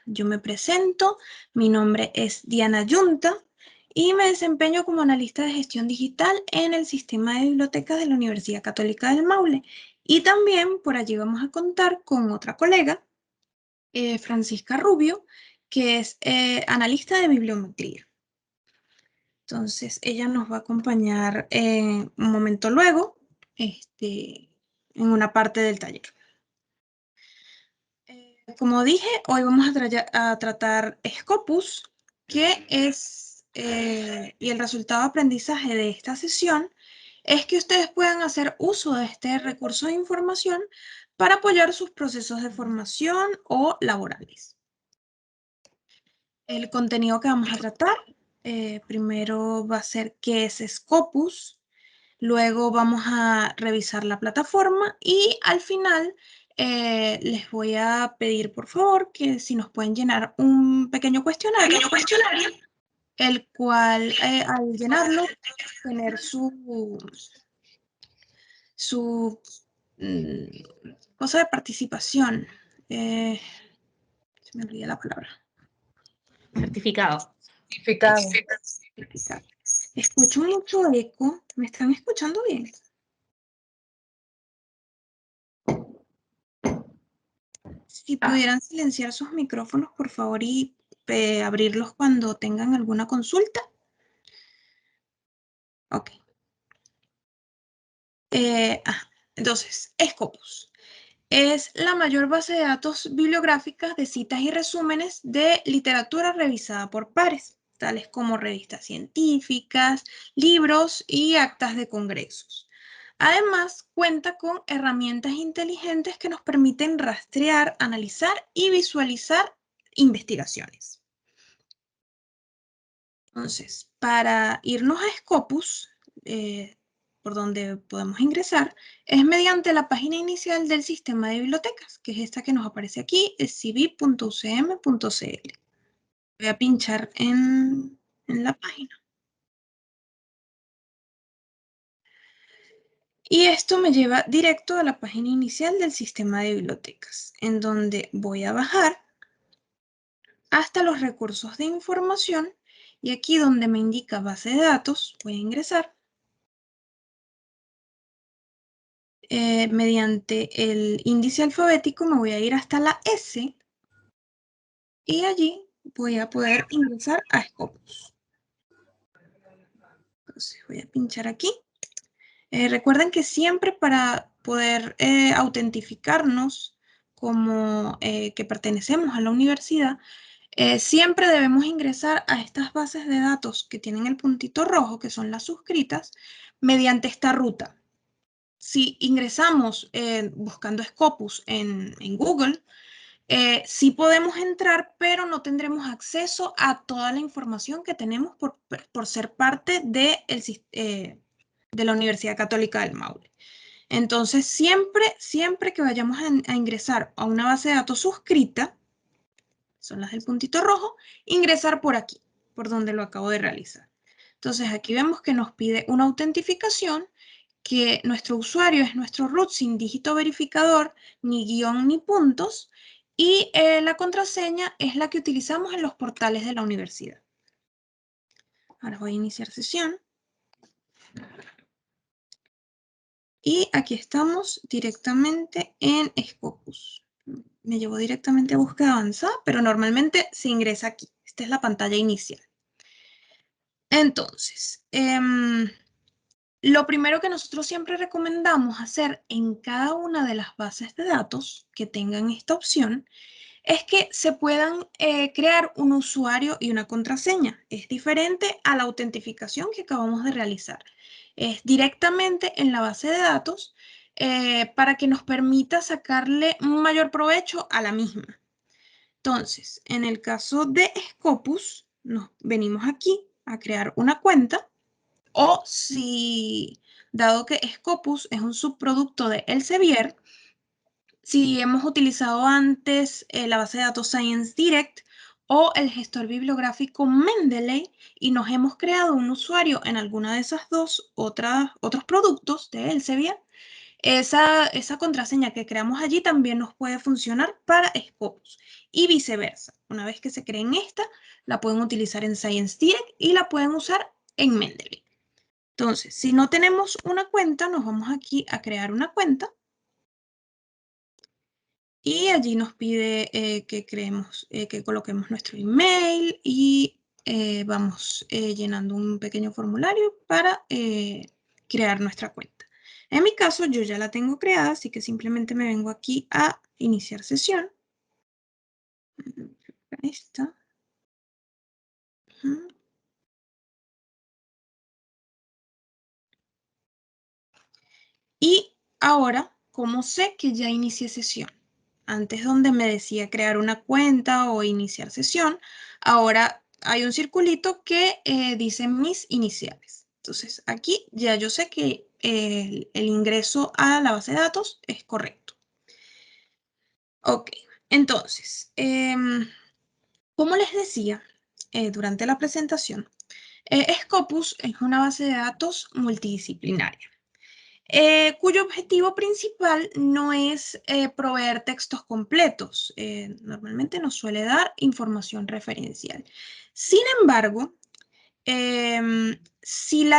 Yo me presento, mi nombre es Diana Yunta y me desempeño como analista de gestión digital en el sistema de bibliotecas de la Universidad Católica del Maule. Y también por allí vamos a contar con otra colega, Francisca Rubio, que es analista de bibliometría. Entonces, ella nos va a acompañar un momento luego, en una parte del taller. Como dije, hoy vamos a tratar Scopus, que es, y el resultado de aprendizaje de esta sesión es que ustedes puedan hacer uso de este recurso de información para apoyar sus procesos de formación o laborales. El contenido que vamos a tratar, primero va a ser qué es Scopus, luego vamos a revisar la plataforma y al final les voy a pedir por favor que si nos pueden llenar un pequeño cuestionario, el cual al llenarlo tener su cosa de participación. Se me olvida la palabra. Certificado. Certificado. Escucho mucho eco. ¿Me están escuchando bien? Si pudieran silenciar sus micrófonos, por favor, y abrirlos cuando tengan alguna consulta. Ok. Entonces, Scopus es la mayor base de datos bibliográficas de citas y resúmenes de literatura revisada por pares, tales como revistas científicas, libros y actas de congresos. Además, cuenta con herramientas inteligentes que nos permiten rastrear, analizar y visualizar investigaciones. Entonces, para irnos a Scopus, por donde podemos ingresar, es mediante la página inicial del sistema de bibliotecas, que es esta que nos aparece aquí, es cb.ucm.cl. Voy a pinchar en la página. Y esto me lleva directo a la página inicial del sistema de bibliotecas, en donde voy a bajar hasta los recursos de información y aquí donde me indica base de datos, voy a ingresar. Mediante el índice alfabético me voy a ir hasta la S y allí voy a poder ingresar a Scopus. Entonces voy a pinchar aquí. Recuerden que siempre para poder autentificarnos como que pertenecemos a la universidad, siempre debemos ingresar a estas bases de datos que tienen el puntito rojo, que son las suscritas, mediante esta ruta. Si ingresamos buscando Scopus en Google, sí podemos entrar, pero no tendremos acceso a toda la información que tenemos por ser parte de la Universidad Católica del Maule. Entonces, siempre que vayamos a ingresar a una base de datos suscrita, son las del puntito rojo, ingresar por aquí, por donde lo acabo de realizar. Entonces, aquí vemos que nos pide una autentificación, que nuestro usuario es nuestro root sin dígito verificador, ni guión ni puntos, y la contraseña es la que utilizamos en los portales de la universidad. Ahora voy a iniciar sesión. Y aquí estamos directamente en Scopus. Me llevó directamente a búsqueda avanzada, pero normalmente se ingresa aquí. Esta es la pantalla inicial. Entonces, lo primero que nosotros siempre recomendamos hacer en cada una de las bases de datos que tengan esta opción es que se puedan crear un usuario y una contraseña. Es diferente a la autentificación que acabamos de realizar. Es directamente en la base de datos para que nos permita sacarle un mayor provecho a la misma. Entonces, en el caso de Scopus, nos venimos aquí a crear una cuenta. O si, dado que Scopus es un subproducto de Elsevier, si hemos utilizado antes la base de datos Science Direct o el gestor bibliográfico Mendeley y nos hemos creado un usuario en alguna de esas dos otros productos de Elsevier, Esa contraseña que creamos allí también nos puede funcionar para Scopus y viceversa. Una vez que se creen esta, la pueden utilizar en Science Direct y la pueden usar en Mendeley. Entonces, si no tenemos una cuenta, nos vamos aquí a crear una cuenta. Y allí nos pide que coloquemos nuestro email y vamos llenando un pequeño formulario para crear nuestra cuenta. En mi caso, yo ya la tengo creada, así que simplemente me vengo aquí a iniciar sesión. Ahí está. Y ahora, ¿cómo sé que ya inicié sesión? Antes donde me decía crear una cuenta o iniciar sesión, ahora hay un circulito que dice mis iniciales. Entonces aquí ya yo sé que el ingreso a la base de datos es correcto. Ok, entonces, como les decía durante la presentación, Scopus es una base de datos multidisciplinaria. Cuyo objetivo principal no es proveer textos completos. Normalmente nos suele dar información referencial. Sin embargo, si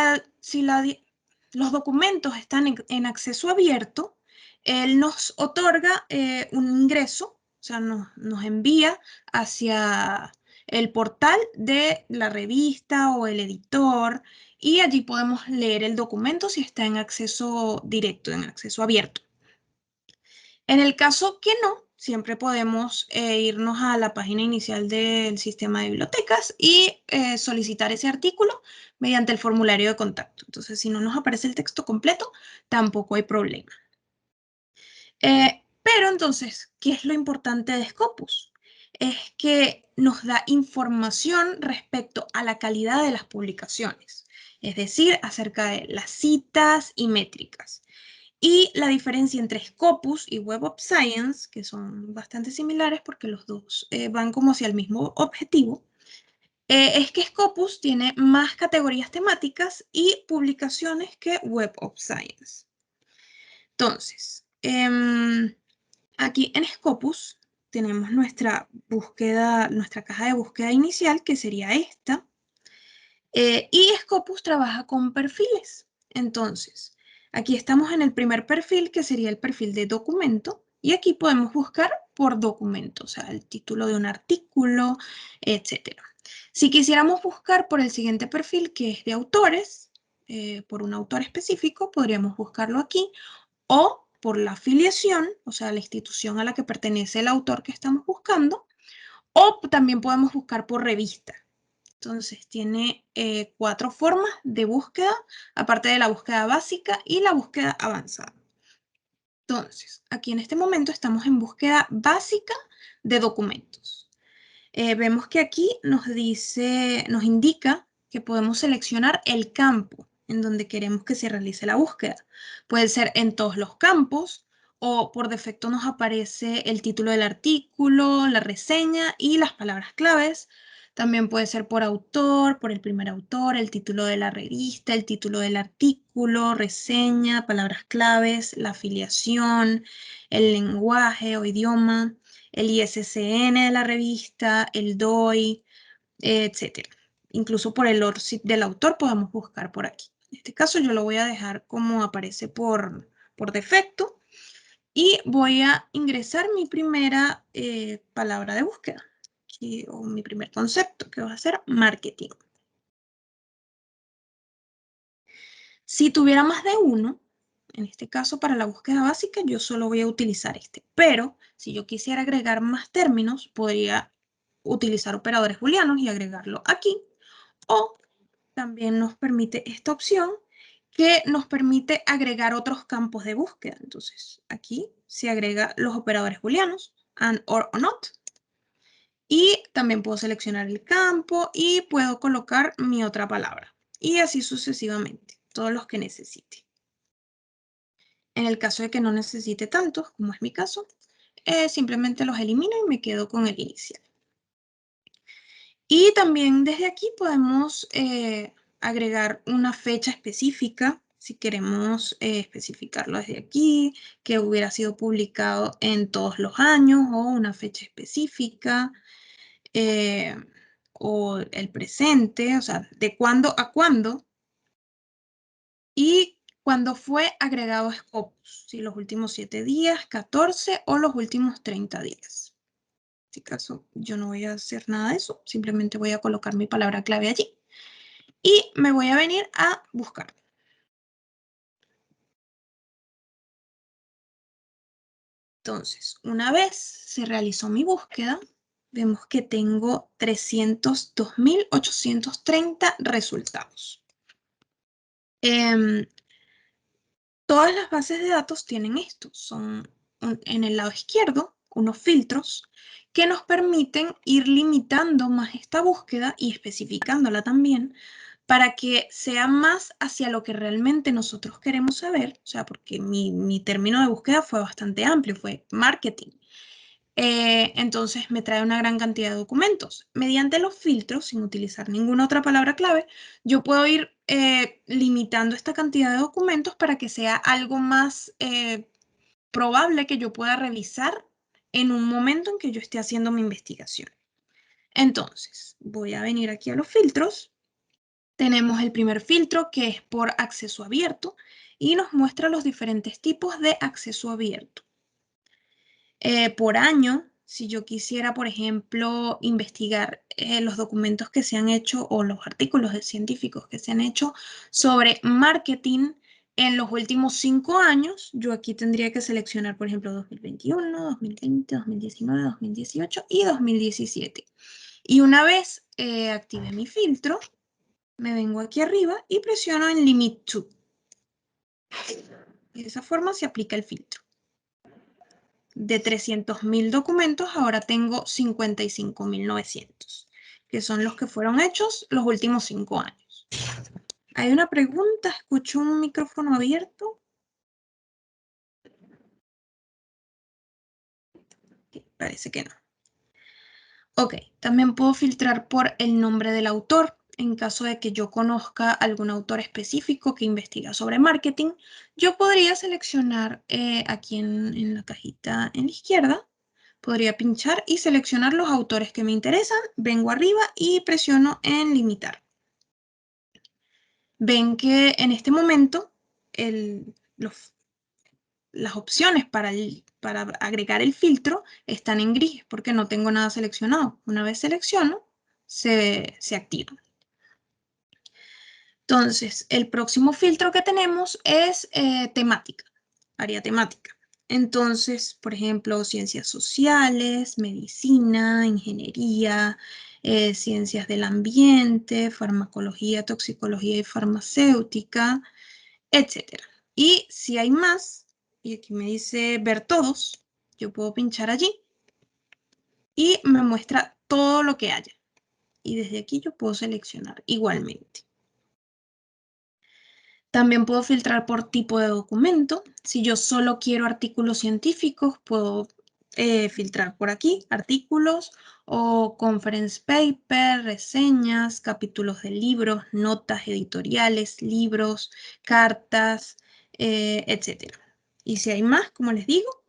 los documentos están en acceso abierto, él nos otorga un ingreso, o sea, nos envía hacia el portal de la revista o el editor, y allí podemos leer el documento si está en acceso directo, en acceso abierto. En el caso que no, siempre podemos irnos a la página inicial del sistema de bibliotecas y solicitar ese artículo mediante el formulario de contacto. Entonces, si no nos aparece el texto completo, tampoco hay problema. Pero entonces, ¿qué es lo importante de Scopus? Es que nos da información respecto a la calidad de las publicaciones, es decir, acerca de las citas y métricas. Y la diferencia entre Scopus y Web of Science, que son bastante similares porque los dos van como hacia el mismo objetivo, es que Scopus tiene más categorías temáticas y publicaciones que Web of Science. Entonces, aquí en Scopus tenemos nuestra búsqueda, nuestra caja de búsqueda inicial, que sería esta. Y Scopus trabaja con perfiles. Entonces, aquí estamos en el primer perfil, que sería el perfil de documento, y aquí podemos buscar por documento, o sea, el título de un artículo, etc. Si quisiéramos buscar por el siguiente perfil, que es de autores, por un autor específico, podríamos buscarlo aquí, o por la afiliación, o sea, la institución a la que pertenece el autor que estamos buscando, o también podemos buscar por revista. Entonces tiene 4 formas de búsqueda, aparte de la búsqueda básica y la búsqueda avanzada. Entonces, aquí en este momento estamos en búsqueda básica de documentos. Vemos que aquí nos indica que podemos seleccionar el campo en donde queremos que se realice la búsqueda. Puede ser en todos los campos o por defecto nos aparece el título del artículo, la reseña y las palabras claves. También puede ser por autor, por el primer autor, el título de la revista, el título del artículo, reseña, palabras claves, la afiliación, el lenguaje o idioma, el ISSN de la revista, el DOI, etc. Incluso por el ORCID del autor podemos buscar por aquí. En este caso yo lo voy a dejar como aparece por defecto y voy a ingresar mi primera palabra de búsqueda o mi primer concepto, que va a ser marketing. Si tuviera más de uno, en este caso para la búsqueda básica, yo solo voy a utilizar este. Pero si yo quisiera agregar más términos, podría utilizar operadores booleanos y agregarlo aquí. O también nos permite esta opción que nos permite agregar otros campos de búsqueda. Entonces, aquí se agrega los operadores booleanos, and, or, o not. Y también puedo seleccionar el campo y puedo colocar mi otra palabra. Y así sucesivamente, todos los que necesite. En el caso de que no necesite tantos, como es mi caso, simplemente los elimino y me quedo con el inicial. Y también desde aquí podemos agregar una fecha específica Si queremos especificarlo desde aquí, que hubiera sido publicado en todos los años o una fecha específica, o el presente, o sea, de cuándo a cuándo, y cuando fue agregado Scopus, si los últimos 7 días, 14 o los últimos 30 días. En este caso, yo no voy a hacer nada de eso, simplemente voy a colocar mi palabra clave allí y me voy a venir a buscar. Entonces, una vez se realizó mi búsqueda, vemos que tengo 302.830 resultados. Todas las bases de datos tienen esto. Son en el lado izquierdo unos filtros que nos permiten ir limitando más esta búsqueda y especificándola también para que sea más hacia lo que realmente nosotros queremos saber. O sea, porque mi término de búsqueda fue bastante amplio, fue marketing. Entonces me trae una gran cantidad de documentos. Mediante los filtros, sin utilizar ninguna otra palabra clave, yo puedo ir limitando esta cantidad de documentos para que sea algo más probable que yo pueda revisar en un momento en que yo esté haciendo mi investigación. Entonces, voy a venir aquí a los filtros. Tenemos el primer filtro que es por acceso abierto y nos muestra los diferentes tipos de acceso abierto. Por año, si yo quisiera, por ejemplo, investigar los documentos que se han hecho o los artículos de científicos que se han hecho sobre marketing en los últimos 5 años, yo aquí tendría que seleccionar, por ejemplo, 2021, 2020, 2019, 2018 y 2017. Y una vez active mi filtro, me vengo aquí arriba y presiono en Limit To. De esa forma se aplica el filtro. De 300.000 documentos, ahora tengo 55.900, que son los que fueron hechos los últimos 5 años. Hay una pregunta, escucho un micrófono abierto. Parece que no. Ok, también puedo filtrar por el nombre del autor. En caso de que yo conozca algún autor específico que investiga sobre marketing, yo podría seleccionar aquí en la cajita en la izquierda, podría pinchar y seleccionar los autores que me interesan, vengo arriba y presiono en limitar. Ven que en este momento las opciones para agregar el filtro están en gris porque no tengo nada seleccionado. Una vez selecciono, se activa. Entonces, el próximo filtro que tenemos es temática, área temática. Entonces, por ejemplo, ciencias sociales, medicina, ingeniería, ciencias del ambiente, farmacología, toxicología y farmacéutica, etc. Y si hay más, y aquí me dice ver todos, yo puedo pinchar allí y me muestra todo lo que haya. Y desde aquí yo puedo seleccionar igualmente. También puedo filtrar por tipo de documento. Si yo solo quiero artículos científicos, puedo filtrar por aquí, artículos o conference paper, reseñas, capítulos de libros, notas editoriales, libros, cartas, etc. Y si hay más, como les digo,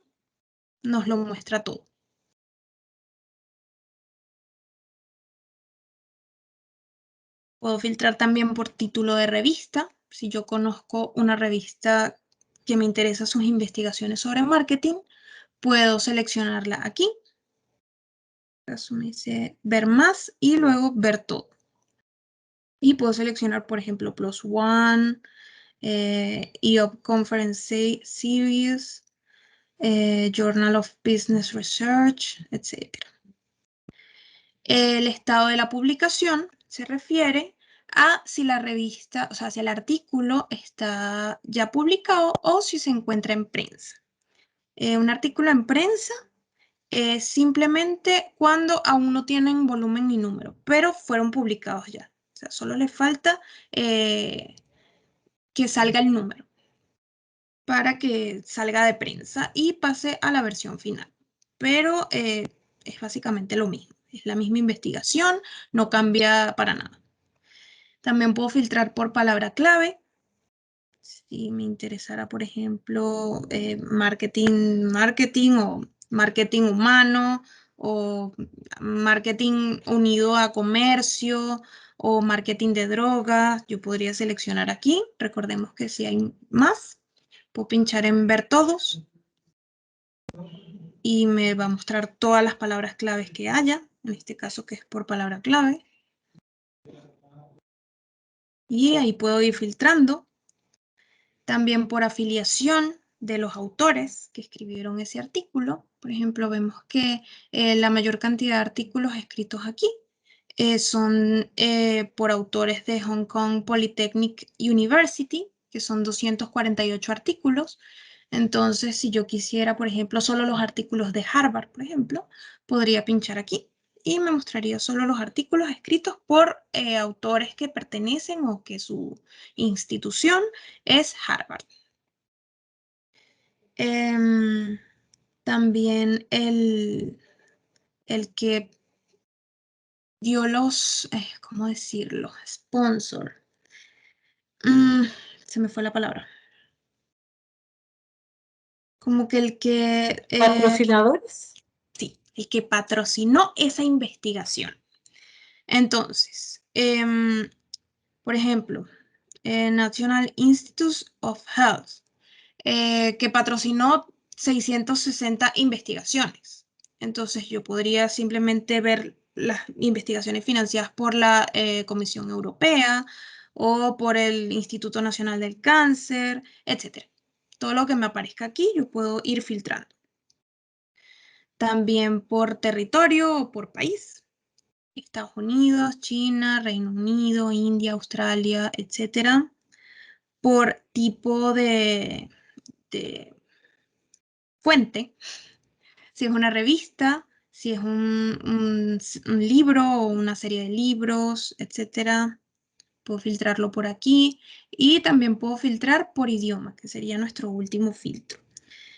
nos lo muestra todo. Puedo filtrar también por título de revista. Si yo conozco una revista que me interesa sus investigaciones sobre marketing, puedo seleccionarla aquí. Caso me dice ver más y luego ver todo. Y puedo seleccionar, por ejemplo, Plus One, EOP Conference Series, Journal of Business Research, etc. El estado de la publicación se refiere a si la revista, o sea, si el artículo está ya publicado o si se encuentra en prensa. Un artículo en prensa es simplemente cuando aún no tienen volumen ni número, pero fueron publicados ya. O sea, solo les falta que salga el número para que salga de prensa y pase a la versión final. Pero es básicamente lo mismo. Es la misma investigación, no cambia para nada. También puedo filtrar por palabra clave. Si me interesara, por ejemplo, marketing o marketing humano o marketing unido a comercio o marketing de drogas, yo podría seleccionar aquí. Recordemos que si hay más, puedo pinchar en ver todos y me va a mostrar todas las palabras claves que haya, en este caso que es por palabra clave. Y ahí puedo ir filtrando. También por afiliación de los autores que escribieron ese artículo. Por ejemplo, vemos que la mayor cantidad de artículos escritos aquí son por autores de Hong Kong Polytechnic University, que son 248 artículos. Entonces, si yo quisiera, por ejemplo, solo los artículos de Harvard, por ejemplo, podría pinchar aquí y me mostraría solo los artículos escritos por autores que pertenecen o que su institución es Harvard. También el que dio los, ¿cómo decirlo? Sponsor. Se me fue la palabra. Como que el que... ¿Patrocinadores? sí, el que patrocinó esa investigación. Entonces, por ejemplo, National Institutes of Health, que patrocinó 660 investigaciones. Entonces yo podría simplemente ver las investigaciones financiadas por la Comisión Europea o por el Instituto Nacional del Cáncer, etc. Todo lo que me aparezca aquí yo puedo ir filtrando. También por territorio o por país. Estados Unidos, China, Reino Unido, India, Australia, etc. Por tipo de fuente, si es una revista, si es un libro o una serie de libros, etcétera. Puedo filtrarlo por aquí y también puedo filtrar por idioma, que sería nuestro último filtro.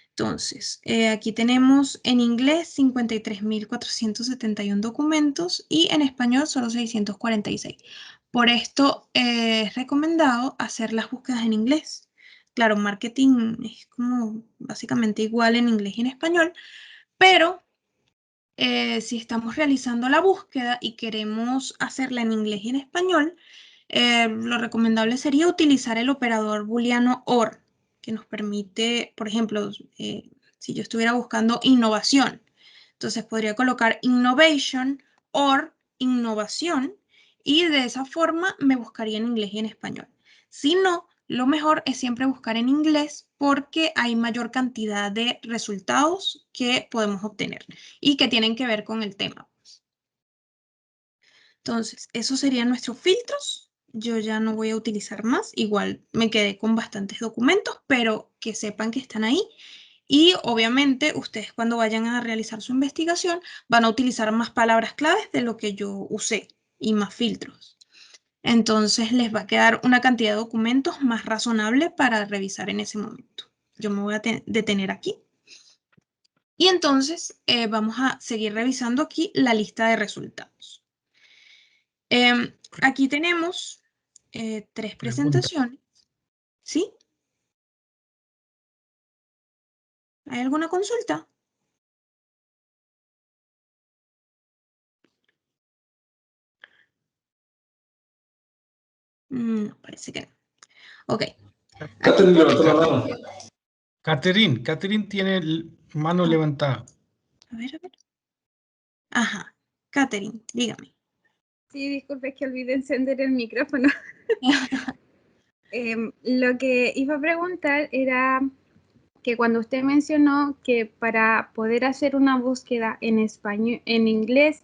Entonces, aquí tenemos en inglés 53.471 documentos y en español solo 646. Por esto es recomendado hacer las búsquedas en inglés. Claro, marketing es como básicamente igual en inglés y en español, pero si estamos realizando la búsqueda y queremos hacerla en inglés y en español, lo recomendable sería utilizar el operador booleano OR, que nos permite, por ejemplo, si yo estuviera buscando innovación, entonces podría colocar innovation or innovación y de esa forma me buscaría en inglés y en español. Si no, lo mejor es siempre buscar en inglés porque hay mayor cantidad de resultados que podemos obtener y que tienen que ver con el tema. Entonces, esos serían nuestros filtros. Yo ya no voy a utilizar más. Igual me quedé con bastantes documentos, pero que sepan que están ahí. Y obviamente ustedes cuando vayan a realizar su investigación van a utilizar más palabras claves de lo que yo usé y más filtros. Entonces les va a quedar una cantidad de documentos más razonable para revisar en ese momento. Yo me voy a detener aquí. Y entonces vamos a seguir revisando aquí la lista de resultados. Aquí tenemos 3 Pregunta. presentaciones. ¿Sí? ¿Hay alguna consulta? No, parece que no. Ok. Catherine levantó la mano. Catherine tiene mano Ah, levantada. a ver, a ver. Ajá. Catherine, dígame. Sí, disculpe, es que olvidé encender el micrófono. Lo que iba a preguntar era que cuando usted mencionó que para poder hacer una búsqueda en español, en inglés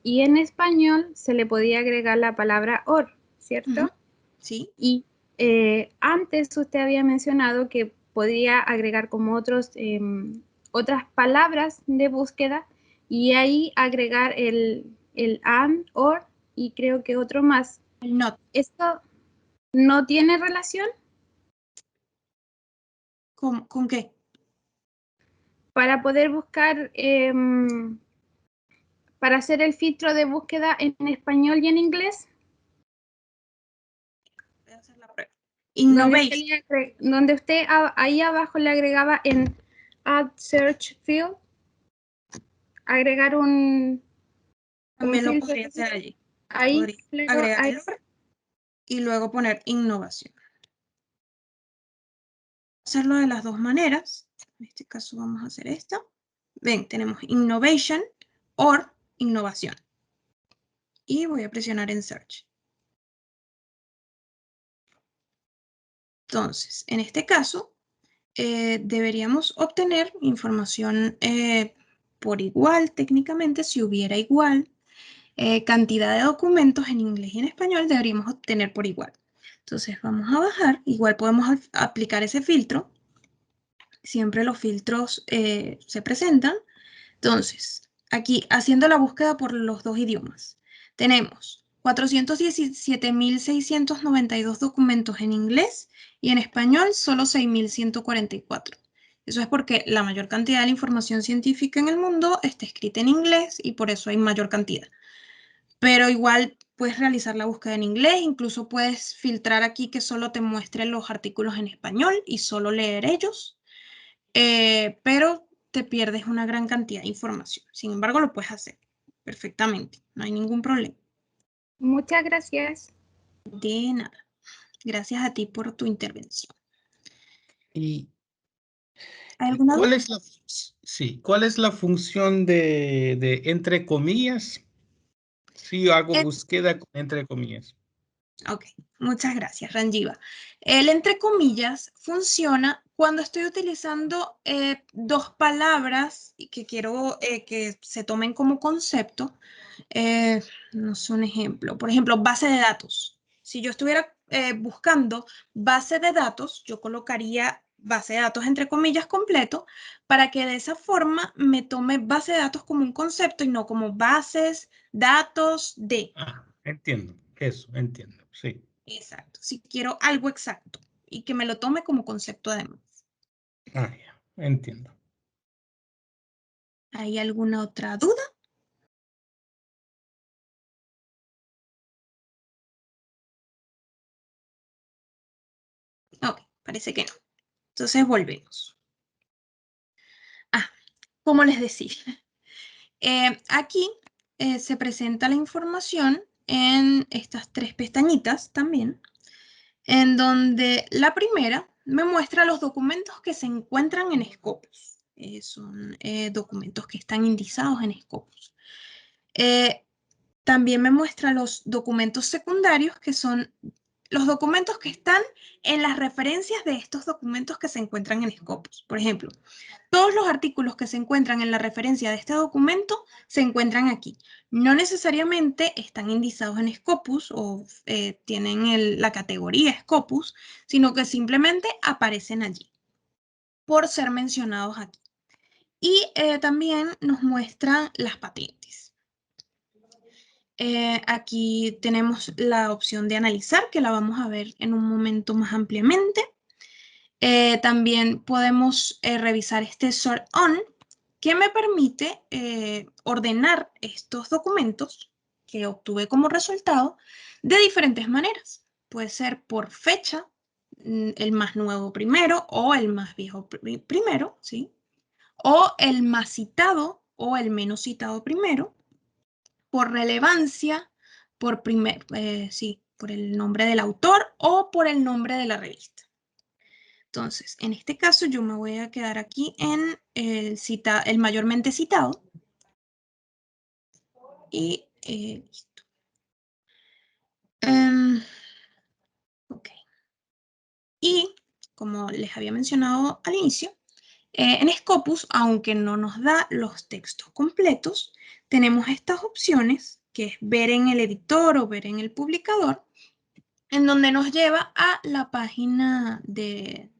y en español se le podía agregar la palabra or, ¿cierto? Sí. Y antes usted había mencionado que podía agregar como otras palabras de búsqueda y ahí agregar el and, or y creo que otro más. El not. ¿Esto no tiene relación? ¿Con qué? Para poder buscar, para hacer el filtro de búsqueda en español y en inglés. Voy a hacer la prueba. Innovation. Donde usted ahí abajo le agregaba en Add Search Field, agregar un También lo filtro. podría hacer allí. Ahí, Podría luego, agregar ahí. el nombre y luego poner innovación. Hacerlo de las dos maneras. En este caso vamos a hacer esto. Ven, tenemos innovation or innovación. Y voy a presionar en search. Entonces, en este caso, deberíamos obtener información por igual, técnicamente, si hubiera igual cantidad de documentos en inglés y en español, deberíamos obtener por igual. Entonces, vamos a bajar. Igual podemos aplicar ese filtro. Siempre los filtros se presentan. Entonces, aquí, haciendo la búsqueda por los dos idiomas, tenemos 417.692 documentos en inglés y en español solo 6.144. Eso es porque la mayor cantidad de la información científica en el mundo está escrita en inglés y por eso hay mayor cantidad. Pero igual puedes realizar la búsqueda en inglés, incluso puedes filtrar aquí que solo te muestre los artículos en español y solo leer ellos. Pero te pierdes una gran cantidad de información. Sin embargo, lo puedes hacer perfectamente, no hay ningún problema. Muchas gracias. De nada. Gracias a ti por tu intervención. ¿Y ¿Hay alguna duda? cuál es la función de entre comillas? Si yo hago búsqueda con entre comillas. Ok, muchas gracias, Ranjiva. El entre comillas funciona cuando estoy utilizando dos palabras que quiero que se tomen como concepto. No sé, un ejemplo. Por ejemplo, base de datos. Si yo estuviera buscando base de datos, yo colocaría base de datos entre comillas completo para que de esa forma me tome base de datos como un concepto y no como bases, datos de. Entiendo, eso, entiendo, sí. Exacto. Si quiero algo exacto y que me lo tome como concepto además. Ya, entiendo. ¿Hay alguna otra duda? Ok, parece que no. Entonces volvemos. Como les decía, aquí se presenta la información en estas tres pestañitas también, en donde la primera me muestra los documentos que se encuentran en Scopus. Son documentos que están indizados en Scopus. También me muestra los documentos secundarios, que son los documentos que están en las referencias de estos documentos que se encuentran en Scopus. Por ejemplo, todos los artículos que se encuentran en la referencia de este documento se encuentran aquí. No necesariamente están indizados en Scopus o tienen la categoría Scopus, sino que simplemente aparecen allí por ser mencionados aquí. Y también nos muestran las patentes. Aquí tenemos la opción de analizar, que la vamos a ver en un momento más ampliamente. También podemos revisar este Sort On, que me permite ordenar estos documentos que obtuve como resultado de diferentes maneras. Puede ser por fecha, el más nuevo primero o el más viejo primero, ¿sí? O el más citado o el menos citado primero, por relevancia, por el nombre del autor o por el nombre de la revista. Entonces, en este caso yo me voy a quedar aquí en el mayormente citado. Y listo. Ok. Y como les había mencionado al inicio, en Scopus, aunque no nos da los textos completos, tenemos estas opciones, que es ver en el editor o ver en el publicador, en donde nos lleva a la página del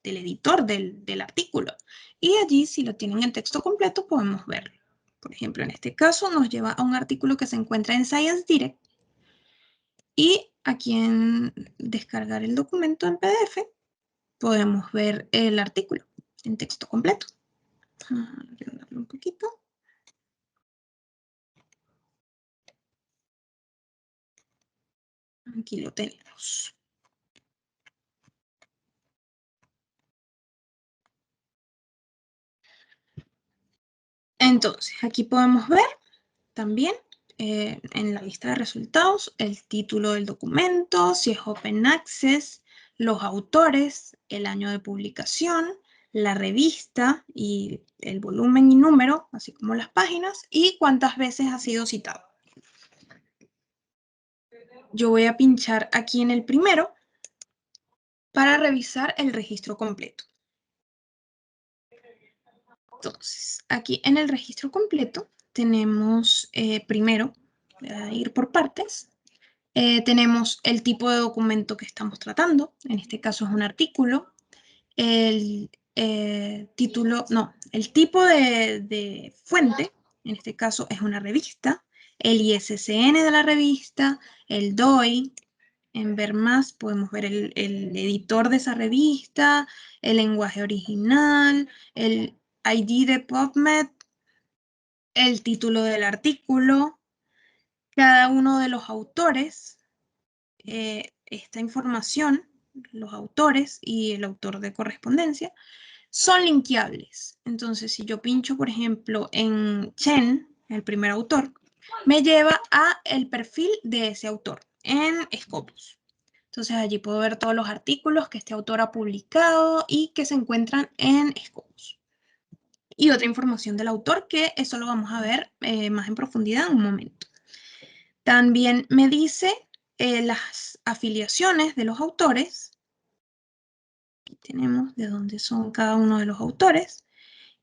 editor del artículo. Y allí, si lo tienen en texto completo, podemos verlo. Por ejemplo, en este caso nos lleva a un artículo que se encuentra en Science Direct. Y aquí en descargar el documento en PDF, podemos ver el artículo en texto completo. Voy a darle un poquito. Aquí lo tenemos. Entonces, aquí podemos ver también en la lista de resultados el título del documento, si es Open Access, los autores, el año de publicación, la revista y el volumen y número, así como las páginas, y cuántas veces ha sido citado. Yo voy a pinchar aquí en el primero para revisar el registro completo. Entonces, aquí en el registro completo tenemos primero, voy a ir por partes, tenemos el tipo de documento que estamos tratando, en este caso es un artículo, el título, no, el tipo de fuente, en este caso es una revista, el ISSN de la revista, el DOI. En ver más podemos ver el editor de esa revista, el lenguaje original, el ID de PubMed, el título del artículo, cada uno de los autores, esta información, los autores y el autor de correspondencia, son linkeables. Entonces, si yo pincho, por ejemplo, en Chen, el primer autor, me lleva a el perfil de ese autor en Scopus. Entonces, allí puedo ver todos los artículos que este autor ha publicado y que se encuentran en Scopus. Y otra información del autor, que eso lo vamos a ver más en profundidad en un momento. También me dice las afiliaciones de los autores. Aquí tenemos de dónde son cada uno de los autores.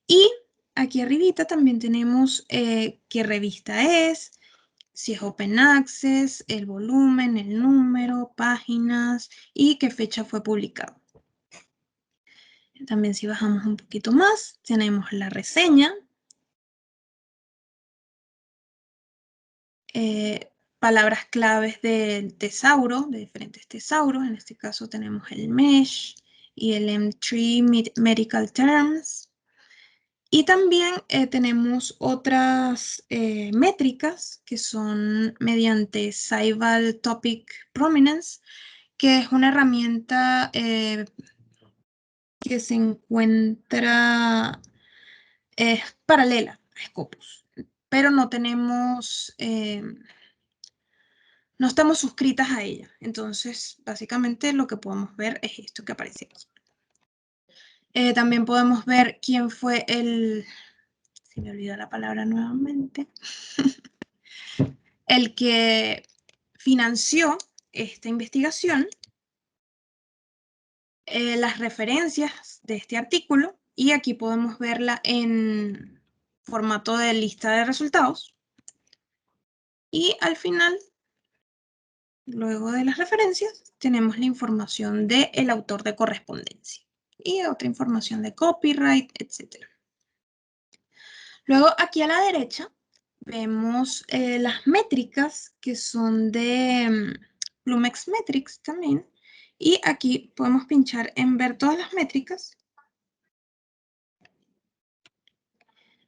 Y aquí arribita también tenemos qué revista es, si es Open Access, el volumen, el número, páginas y qué fecha fue publicado. También si bajamos un poquito más, tenemos la reseña, palabras claves del tesauro, de diferentes tesauros. En este caso tenemos el MESH y el M3 Medical Terms. Y también tenemos otras métricas que son mediante Scival Topic Prominence, que es una herramienta que se encuentra paralela a Scopus, pero no tenemos, no estamos suscritas a ella. Entonces, básicamente lo que podemos ver es esto que aparece aquí. También podemos ver quién fue se me olvidó la palabra nuevamente, el que financió esta investigación, las referencias de este artículo, y aquí podemos verla en formato de lista de resultados. Y al final, luego de las referencias, tenemos la información del autor de correspondencia y otra información de copyright, etc. Luego, aquí a la derecha, vemos las métricas que son de Plumex Metrics también. Y aquí podemos pinchar en ver todas las métricas.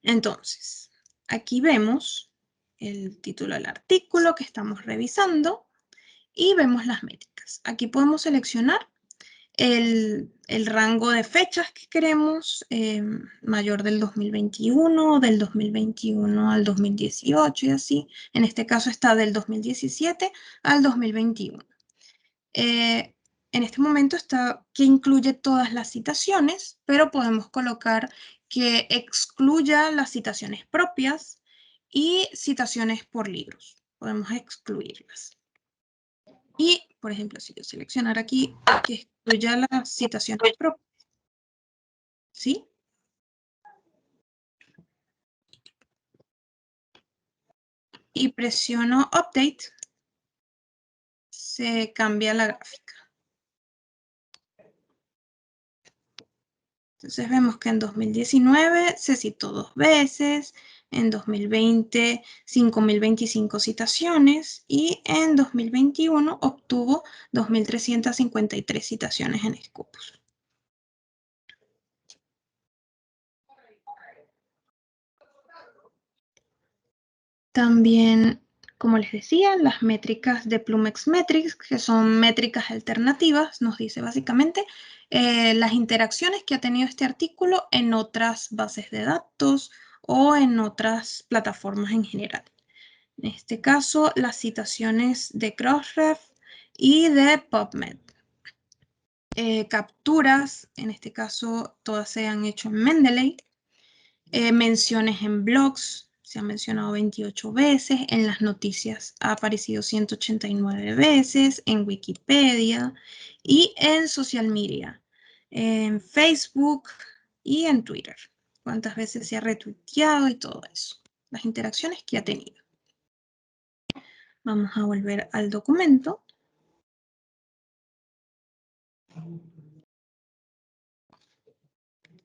Entonces, aquí vemos el título del artículo que estamos revisando y vemos las métricas. Aquí podemos seleccionar el rango de fechas que queremos, mayor del 2021, del 2021 al 2018 y así. En este caso está del 2017 al 2021. En este momento está que incluye todas las citaciones, pero podemos colocar que excluya las citaciones propias y citaciones por libros. Podemos excluirlas. Y, por ejemplo, si yo seleccionara aquí que excluya las citaciones propias, ¿sí? Y presiono Update, se cambia la gráfica. Entonces vemos que en 2019 se citó 2 veces, en 2020 5.025 citaciones y en 2021 obtuvo 2.353 citaciones en Scopus. También, como les decía, las métricas de Plumex Metrics, que son métricas alternativas, nos dice básicamente las interacciones que ha tenido este artículo en otras bases de datos o en otras plataformas en general. En este caso, las citaciones de Crossref y de PubMed. Capturas, en este caso, todas se han hecho en Mendeley. Menciones en blogs, se ha mencionado 28 veces, en las noticias ha aparecido 189 veces, en Wikipedia y en social media, en Facebook y en Twitter. Cuántas veces se ha retuiteado y todo eso, las interacciones que ha tenido. Vamos a volver al documento.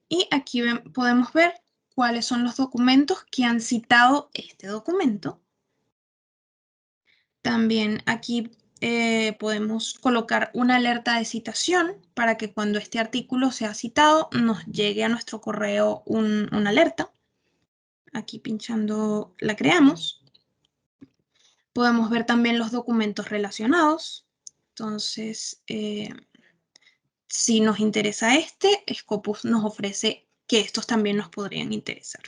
Y aquí podemos ver cuáles son los documentos que han citado este documento. También aquí podemos colocar una alerta de citación para que cuando este artículo sea citado nos llegue a nuestro correo una alerta. Aquí pinchando la creamos. Podemos ver también los documentos relacionados. Entonces, si nos interesa este, Scopus nos ofrece que estos también nos podrían interesar.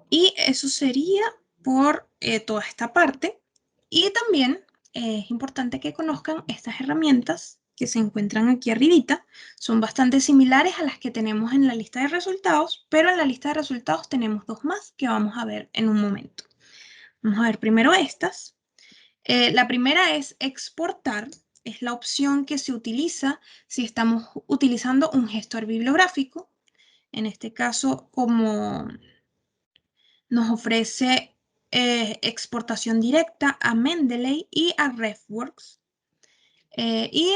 Y eso sería por toda esta parte. Y también es importante que conozcan estas herramientas que se encuentran aquí arribita. Son bastante similares a las que tenemos en la lista de resultados, pero en la lista de resultados tenemos dos más que vamos a ver en un momento. Vamos a ver primero estas. La primera es exportar. Es la opción que se utiliza si estamos utilizando un gestor bibliográfico. En este caso, como nos ofrece exportación directa a Mendeley y a RefWorks. Y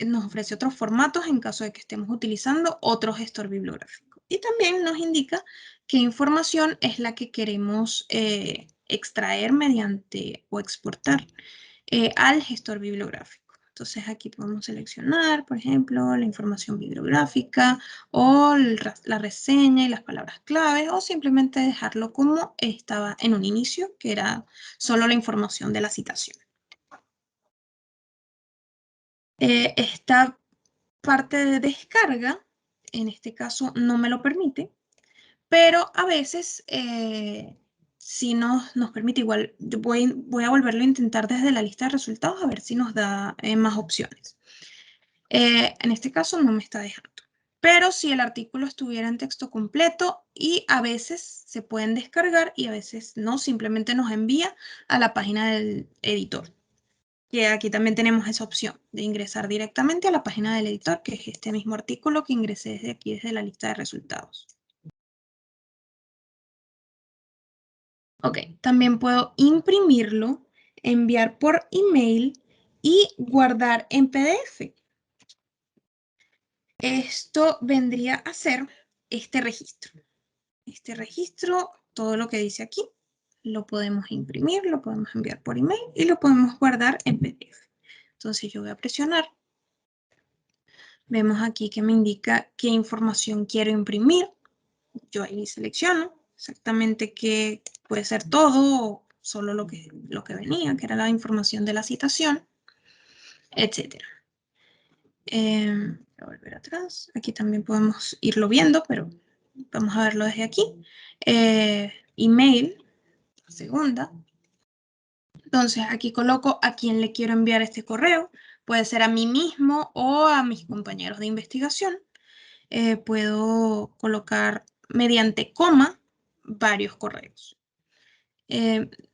nos ofrece otros formatos en caso de que estemos utilizando otro gestor bibliográfico. Y también nos indica qué información es la que queremos extraer mediante o exportar al gestor bibliográfico. Entonces aquí podemos seleccionar, por ejemplo, la información bibliográfica o la reseña y las palabras clave, o simplemente dejarlo como estaba en un inicio, que era solo la información de la citación. Esta parte de descarga, en este caso no me lo permite, pero a veces sí nos permite. Igual voy a volverlo a intentar desde la lista de resultados a ver si nos da más opciones. En este caso no me está dejando. Pero si el artículo estuviera en texto completo, y a veces se pueden descargar y a veces no, simplemente nos envía a la página del editor. Y aquí también tenemos esa opción de ingresar directamente a la página del editor, que es este mismo artículo que ingresé desde aquí, desde la lista de resultados. Ok, también puedo imprimirlo, enviar por email y guardar en PDF. Esto vendría a ser este registro. Este registro, todo lo que dice aquí, lo podemos imprimir, lo podemos enviar por email y lo podemos guardar en PDF. Entonces yo voy a presionar. Vemos aquí que me indica qué información quiero imprimir. Yo ahí selecciono exactamente qué puede ser todo o solo lo que venía, que era la información de la citación, etc. Voy a volver atrás. Aquí también podemos irlo viendo, pero vamos a verlo desde aquí. Email, segunda. Entonces aquí coloco a quién le quiero enviar este correo. Puede ser a mí mismo o a mis compañeros de investigación. Puedo colocar mediante coma varios correos.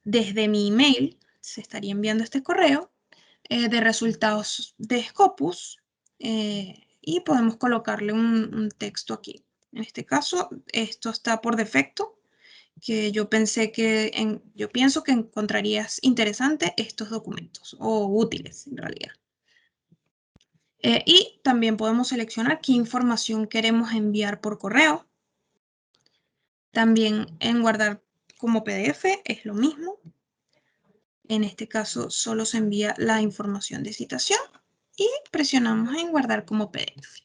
Desde mi email se estaría enviando este correo de resultados de Scopus y podemos colocarle un texto aquí. En este caso, esto está por defecto, que yo pienso que encontrarías interesante estos documentos, o útiles en realidad. Y también podemos seleccionar qué información queremos enviar por correo. También en guardar como PDF es lo mismo. En este caso solo se envía la información de citación y presionamos en guardar como PDF.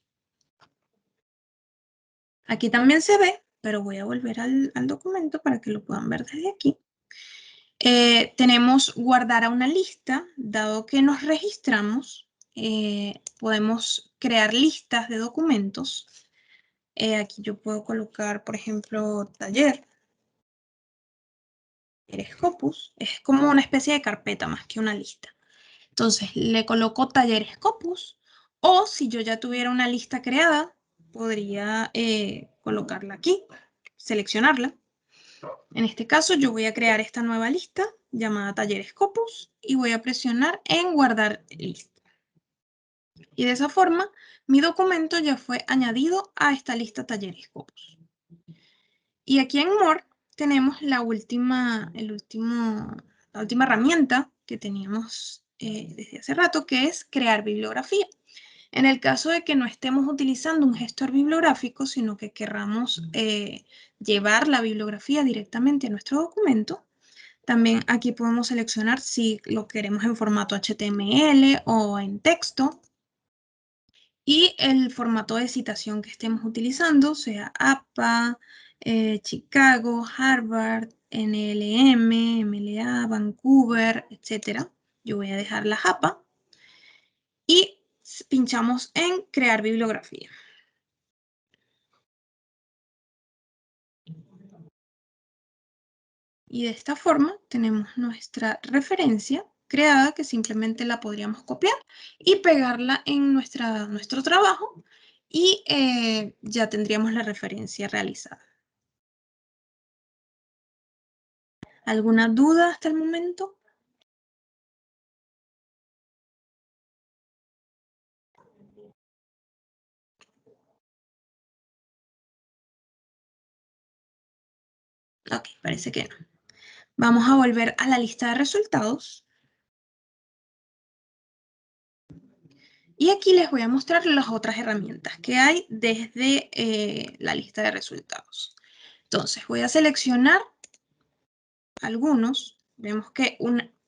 Aquí también se ve, pero voy a volver al documento para que lo puedan ver desde aquí. Tenemos guardar a una lista. Dado que nos registramos, podemos crear listas de documentos. Aquí yo puedo colocar, por ejemplo, taller. Scopus. Es como una especie de carpeta más que una lista. Entonces, le coloco taller Scopus. O si yo ya tuviera una lista creada, podría colocarla aquí, seleccionarla. En este caso, yo voy a crear esta nueva lista llamada taller Scopus y voy a presionar en guardar lista. Y de esa forma, mi documento ya fue añadido a esta lista taller Scopus. Y aquí en More tenemos la última herramienta que teníamos desde hace rato, que es crear bibliografía. En el caso de que no estemos utilizando un gestor bibliográfico, sino que querramos llevar la bibliografía directamente a nuestro documento, también aquí podemos seleccionar si lo queremos en formato HTML o en texto. Y el formato de citación que estemos utilizando, sea APA, Chicago, Harvard, NLM, MLA, Vancouver, etc. Yo voy a dejar la APA y pinchamos en crear bibliografía. Y de esta forma tenemos nuestra referencia creada que simplemente la podríamos copiar y pegarla en nuestro trabajo y ya tendríamos la referencia realizada. ¿Alguna duda hasta el momento? Ok, parece que no. Vamos a volver a la lista de resultados. Y aquí les voy a mostrar las otras herramientas que hay desde la lista de resultados. Entonces, voy a seleccionar algunos. Vemos que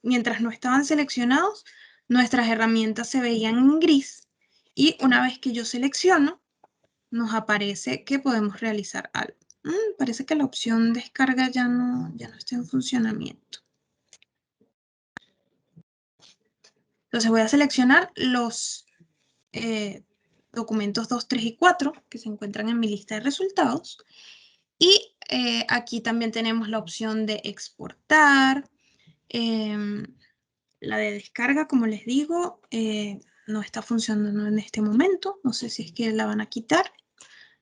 mientras no estaban seleccionados, nuestras herramientas se veían en gris. Y una vez que yo selecciono, nos aparece que podemos realizar algo. Parece que la opción descarga ya no está en funcionamiento. Entonces voy a seleccionar los documentos 2, 3 y 4 que se encuentran en mi lista de resultados. Y aquí también tenemos la opción de exportar. La de descarga, como les digo, no está funcionando en este momento. No sé si es que la van a quitar.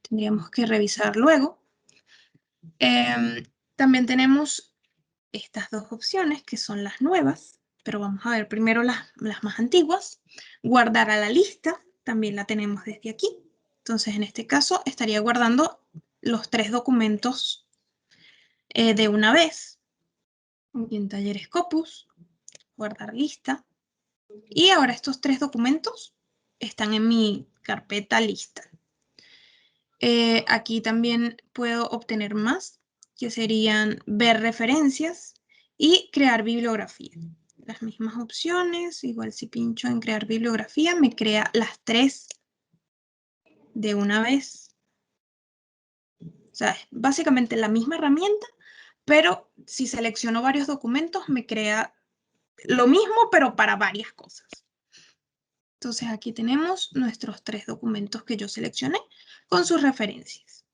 Tendríamos que revisar luego. También tenemos estas dos opciones que son las nuevas, pero vamos a ver primero las más antiguas. Guardar a la lista, también la tenemos desde aquí. Entonces, en este caso, estaría guardando los 3 documentos de una vez. Aquí en taller Scopus, guardar lista. Y ahora estos 3 documentos están en mi carpeta lista. Aquí también puedo obtener más, que serían ver referencias y crear bibliografía. Las mismas opciones, igual si pincho en crear bibliografía, me crea las 3 de una vez. O sea, es básicamente la misma herramienta, pero si selecciono varios documentos, me crea lo mismo, pero para varias cosas. Entonces aquí tenemos nuestros 3 documentos que yo seleccioné con sus referencias.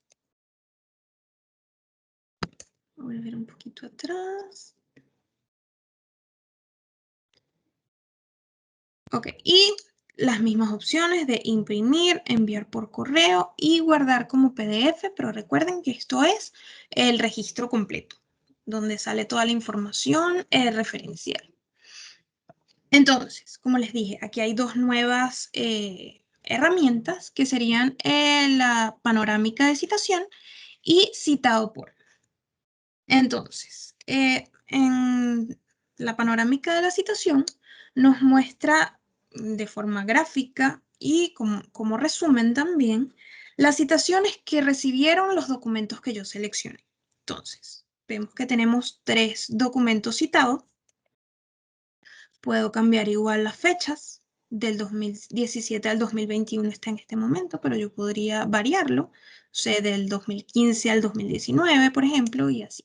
Voy a volver un poquito atrás. Ok, y las mismas opciones de imprimir, enviar por correo y guardar como PDF, pero recuerden que esto es el registro completo, donde sale toda la información referencial. Entonces, como les dije, aquí hay 2 nuevas herramientas que serían la panorámica de citación y citado por. Entonces, en la panorámica de la citación nos muestra de forma gráfica y como resumen también las citaciones que recibieron los documentos que yo seleccioné. Entonces, vemos que tenemos 3 documentos citados. Puedo cambiar igual las fechas. Del 2017 al 2021 está en este momento, pero yo podría variarlo. O sea, del 2015 al 2019, por ejemplo, y así.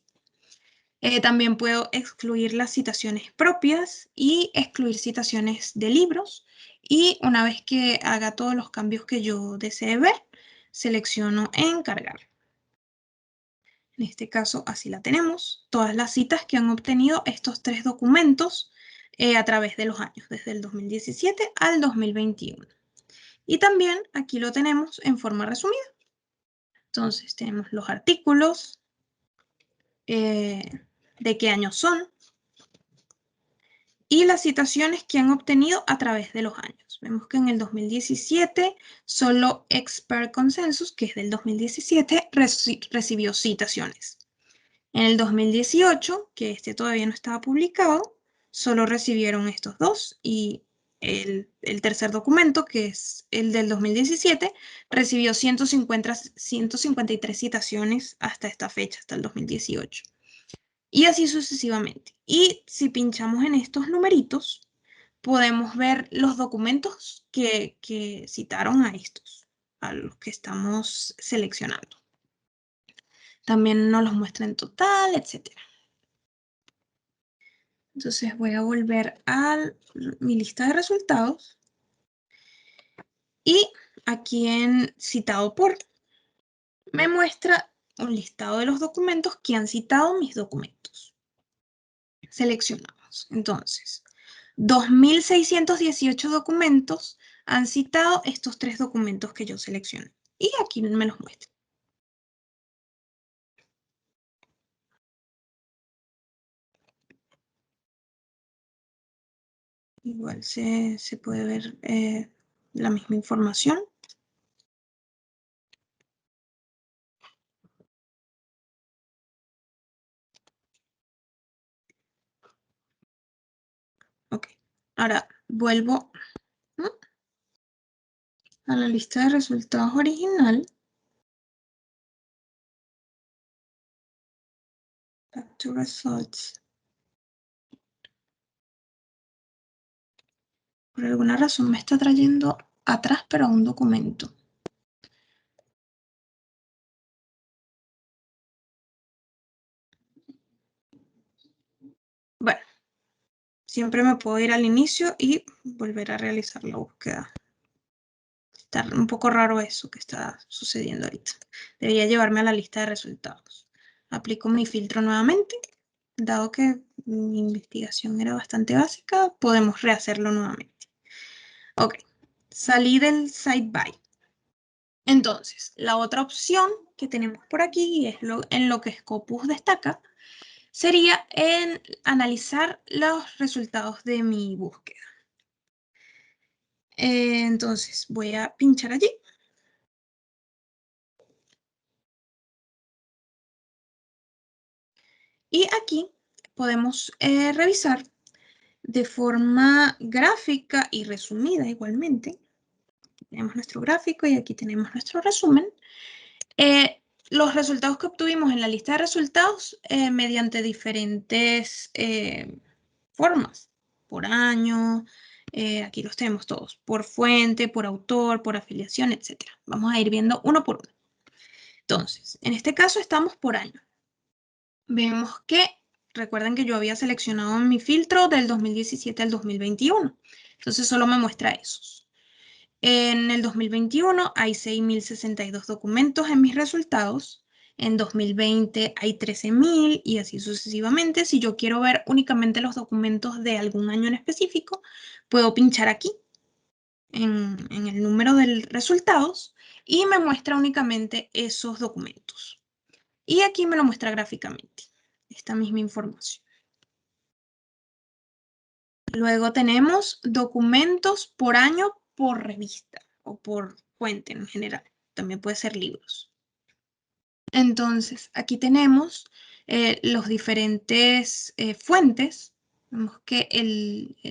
También puedo excluir las citaciones propias y excluir citaciones de libros. Y una vez que haga todos los cambios que yo desee ver, selecciono encargar. En este caso, así la tenemos. Todas las citas que han obtenido estos 3 documentos a través de los años, desde el 2017 al 2021. Y también aquí lo tenemos en forma resumida. Entonces, tenemos los artículos, de qué años son, y las citaciones que han obtenido a través de los años. Vemos que en el 2017 solo Expert Consensus, que es del 2017, recibió citaciones. En el 2018, que este todavía no estaba publicado, solo recibieron estos 2 y el tercer documento, que es el del 2017, recibió 153 citaciones hasta esta fecha, hasta el 2018. Y así sucesivamente. Y si pinchamos en estos numeritos, podemos ver los documentos que citaron a estos, a los que estamos seleccionando. También nos los muestra en total, etc. Entonces voy a volver a mi lista de resultados. Y aquí en citado por, me muestra un listado de los documentos que han citado mis documentos. Seleccionamos. Entonces, 2.618 documentos han citado estos 3 documentos que yo seleccioné. Y aquí me los muestra. Igual se puede ver la misma información. Ok, ahora vuelvo a la lista de resultados original. Back to results. Por alguna razón me está trayendo atrás, pero a un documento. Bueno, siempre me puedo ir al inicio y volver a realizar la búsqueda. Está un poco raro eso que está sucediendo ahorita. Debería llevarme a la lista de resultados. Aplico mi filtro nuevamente. Dado que mi investigación era bastante básica, podemos rehacerlo nuevamente. Ok, salí del site by. Entonces, la otra opción que tenemos por aquí, y es en lo que Scopus destaca, sería en analizar los resultados de mi búsqueda. Entonces, voy a pinchar allí. Y aquí podemos revisar de forma gráfica y resumida igualmente. Tenemos nuestro gráfico y aquí tenemos nuestro resumen. Los resultados que obtuvimos en la lista de resultados mediante diferentes formas. Por año, aquí los tenemos todos. Por fuente, por autor, por afiliación, etc. Vamos a ir viendo uno por uno. Entonces, en este caso estamos por año. Vemos que, recuerden que yo había seleccionado mi filtro del 2017 al 2021. Entonces solo me muestra esos. En el 2021 hay 6.062 documentos en mis resultados. En 2020 hay 13.000 y así sucesivamente. Si yo quiero ver únicamente los documentos de algún año en específico, puedo pinchar aquí en el número de resultados y me muestra únicamente esos documentos. Y aquí me lo muestra gráficamente, esta misma información. Luego tenemos documentos por año por revista o por fuente en general. También puede ser libros. Entonces, aquí tenemos los diferentes fuentes. Vemos que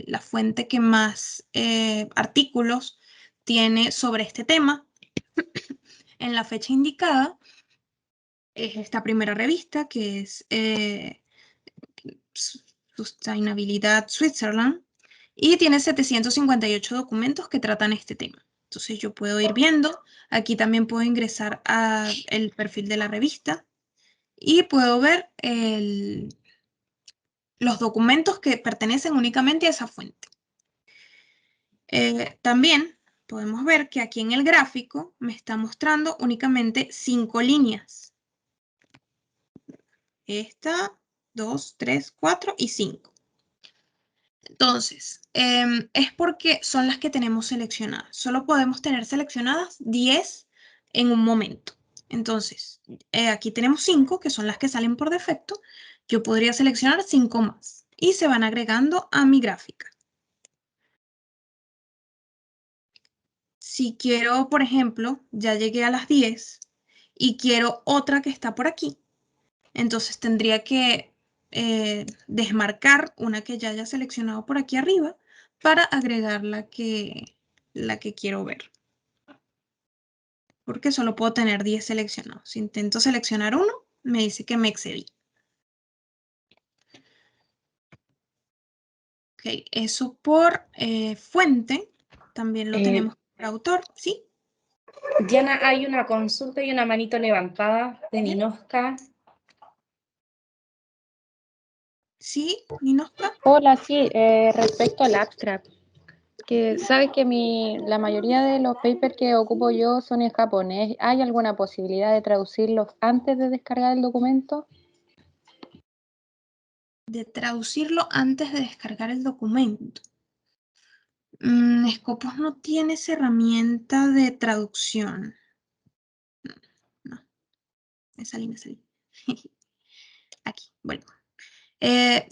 la fuente que más artículos tiene sobre este tema en la fecha indicada es esta primera revista, que es Sustainabilidad Switzerland, y tiene 758 documentos que tratan este tema. Entonces yo puedo ir viendo, aquí también puedo ingresar al perfil de la revista y puedo ver los documentos que pertenecen únicamente a esa fuente. También podemos ver que aquí en el gráfico me está mostrando únicamente 5 líneas. Esta, 2, 3, 4 y 5. Entonces, es porque son las que tenemos seleccionadas. Solo podemos tener seleccionadas 10 en un momento. Entonces, aquí tenemos 5, que son las que salen por defecto. Yo podría seleccionar 5 más y se van agregando a mi gráfica. Si quiero, por ejemplo, ya llegué a las 10 y quiero otra que está por aquí, entonces tendría que desmarcar una que ya haya seleccionado por aquí arriba para agregar la que quiero ver. Porque solo puedo tener 10 seleccionados. Si intento seleccionar uno, me dice que me excedí. Ok, eso por fuente. También lo tenemos por autor, ¿sí? Diana, hay una consulta y una manito levantada de Ninoska. ¿Sí, Ninoska? Hola, sí, respecto al abstract, que sabes que la mayoría de los papers que ocupo yo son en japonés. ¿Hay alguna posibilidad de traducirlos antes de descargar el documento? De traducirlo antes de descargar el documento. Scopus no tiene esa herramienta de traducción. No. Me salí. Aquí, bueno.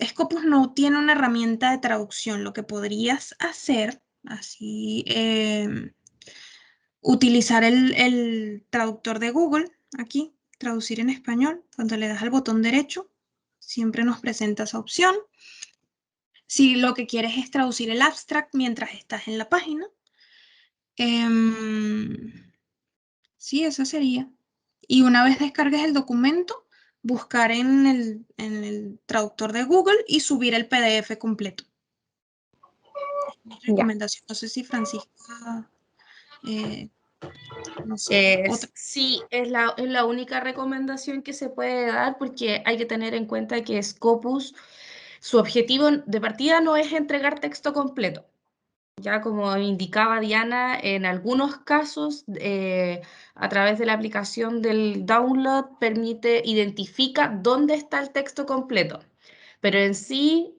Scopus no tiene una herramienta de traducción. Lo que podrías hacer, así, utilizar el traductor de Google, aquí, traducir en español. Cuando le das al botón derecho, siempre nos presenta esa opción. Si lo que quieres es traducir el abstract mientras estás en la página, sí, eso sería. Y una vez descargues el documento, buscar en el traductor de Google y subir el PDF completo. Es mi recomendación. No sé si Francisca, no sé, otra. Sí, es la única recomendación que se puede dar porque hay que tener en cuenta que Scopus, su objetivo de partida no es entregar texto completo. Ya como indicaba Diana, en algunos casos, a través de la aplicación del download, identifica dónde está el texto completo. Pero en sí,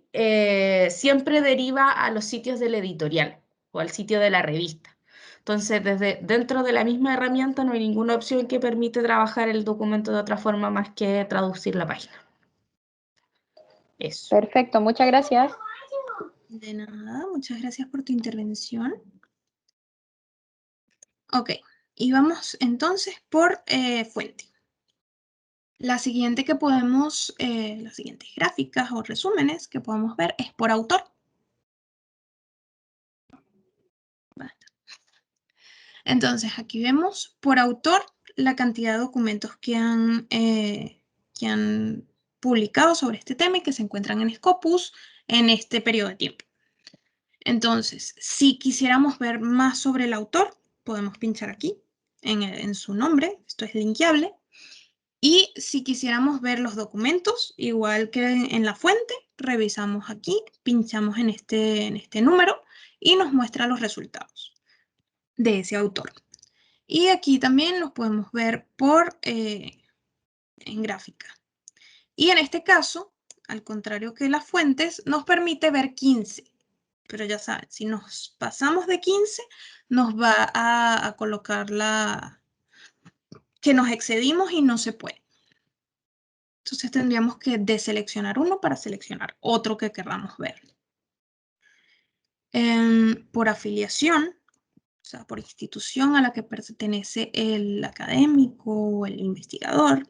siempre deriva a los sitios del editorial o al sitio de la revista. Entonces, dentro de la misma herramienta no hay ninguna opción que permite trabajar el documento de otra forma más que traducir la página. Eso. Perfecto, muchas gracias. De nada, muchas gracias por tu intervención. Ok, y vamos entonces por fuente. La siguiente que podemos, las siguientes gráficas o resúmenes que podemos ver es por autor. Entonces, aquí vemos por autor la cantidad de documentos que han publicado sobre este tema y que se encuentran en Scopus en este periodo de tiempo. Entonces, si quisiéramos ver más sobre el autor, podemos pinchar aquí en su nombre, esto es linkeable. Y si quisiéramos ver los documentos, igual que en la fuente, revisamos aquí, pinchamos en este número y nos muestra los resultados de ese autor. Y aquí también los podemos ver en gráfica. Y en este caso, al contrario que las fuentes, nos permite ver 15. Pero ya saben, si nos pasamos de 15, nos va a colocar que nos excedimos y no se puede. Entonces tendríamos que deseleccionar uno para seleccionar otro que queramos ver. Por afiliación, o sea, por institución a la que pertenece el académico o el investigador,